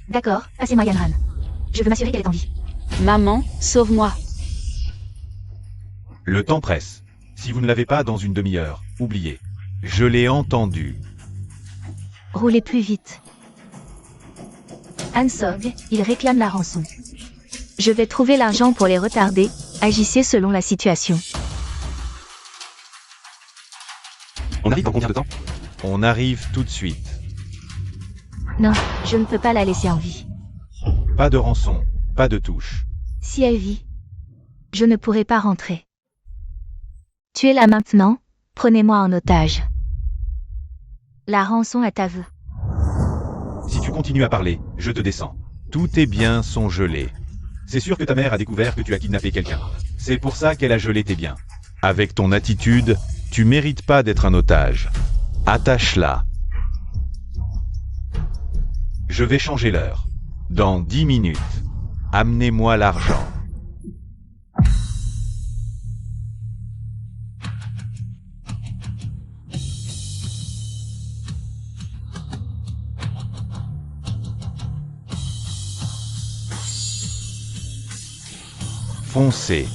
D'accord, passez-moi Yanran. Je veux m'assurer qu'elle est en vie. Maman, sauve-moi. Le temps presse. Si vous ne l'avez pas dans une demi-heure, oubliez. Je l'ai entendu. Roulez plus vite. Hansog, il réclame la rançon. Je vais trouver l'argent pour les retarder, agissez selon la situation. On arrive dans combien de temps? On arrive tout de suite. Non, je ne peux pas la laisser en vie. Pas de rançon, pas de touche. Si elle vit, je ne pourrai pas rentrer. Tuez-la maintenant, prenez-moi en otage. La rançon est à vous. Si tu continues à parler, je te descends. Tous tes biens sont gelés. C'est sûr que ta mère a découvert que tu as kidnappé quelqu'un. C'est pour ça qu'elle a gelé tes biens. Avec ton attitude, tu mérites pas d'être un otage. Attache-la. Je vais changer l'heure. Dans 10 minutes. Amenez-moi l'argent. Foncez.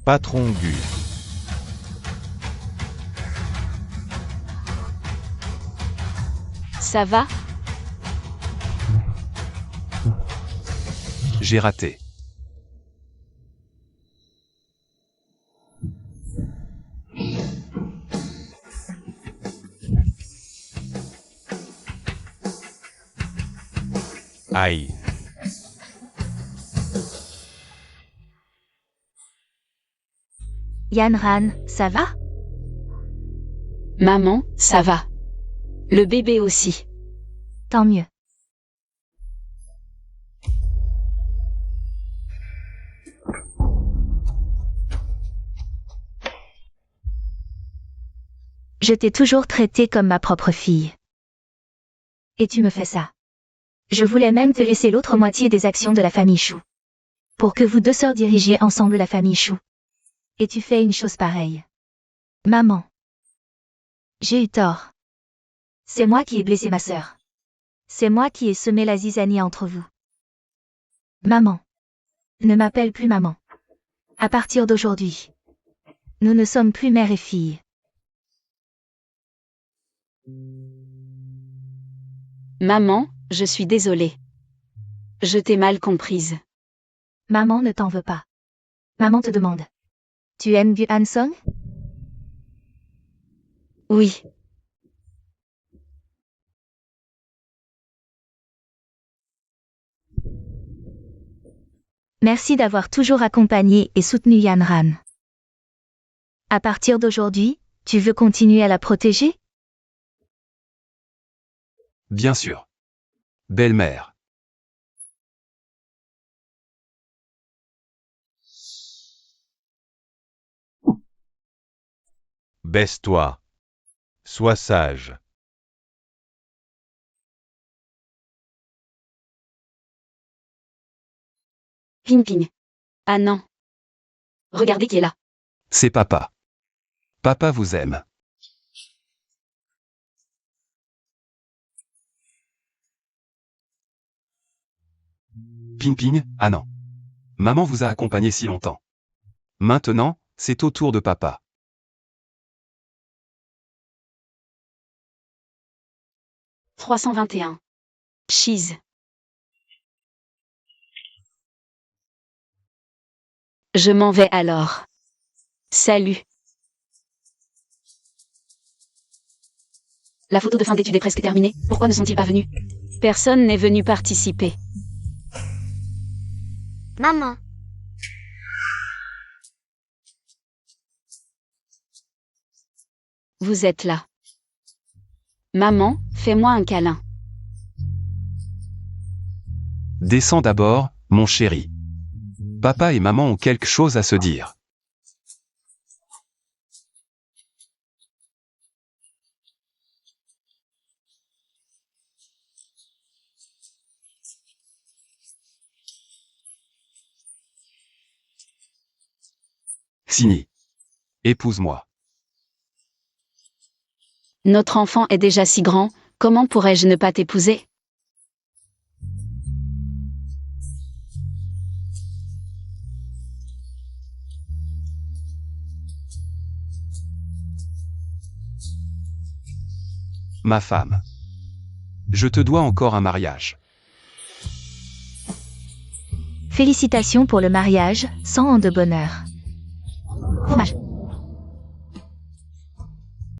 Patron Gu. Ça va? J'ai raté. Aïe. Yanran, ça va? Maman, ça va. Le bébé aussi. Tant mieux. Je t'ai toujours traité comme ma propre fille. Et tu me fais ça. Je voulais même te laisser l'autre moitié des actions de la famille Chou. Pour que vous deux sœurs dirigiez ensemble la famille Chou. Et tu fais une chose pareille. Maman. J'ai eu tort. C'est moi qui ai blessé ma sœur. C'est moi qui ai semé la zizanie entre vous. Maman. Ne m'appelle plus maman. À partir d'aujourd'hui. Nous ne sommes plus mère et fille. Maman, je suis désolée. Je t'ai mal comprise. Maman ne t'en veut pas. Maman te demande. Tu aimes Gu Hansong? Oui. Merci d'avoir toujours accompagné et soutenu Yanran. À partir d'aujourd'hui, tu veux continuer à la protéger? Bien sûr. Belle-mère. Baisse-toi. Sois sage. Ping ping. Ah non. Regardez qui est là. C'est papa. Papa vous aime. Ping ping, ah non. Maman vous a accompagné si longtemps. Maintenant, c'est au tour de papa. « 321. Cheese. Je m'en vais alors. Salut. La photo de fin d'études est presque terminée. Pourquoi ne sont-ils pas venus? Personne n'est venu participer. Maman. Vous êtes là. Maman, fais-moi un câlin. Descends d'abord, mon chéri. Papa et maman ont quelque chose à se dire. Signy. Épouse-moi. Notre enfant est déjà si grand, comment pourrais-je ne pas t'épouser? Ma femme. Je te dois encore un mariage. Félicitations pour le mariage, 100 ans de bonheur.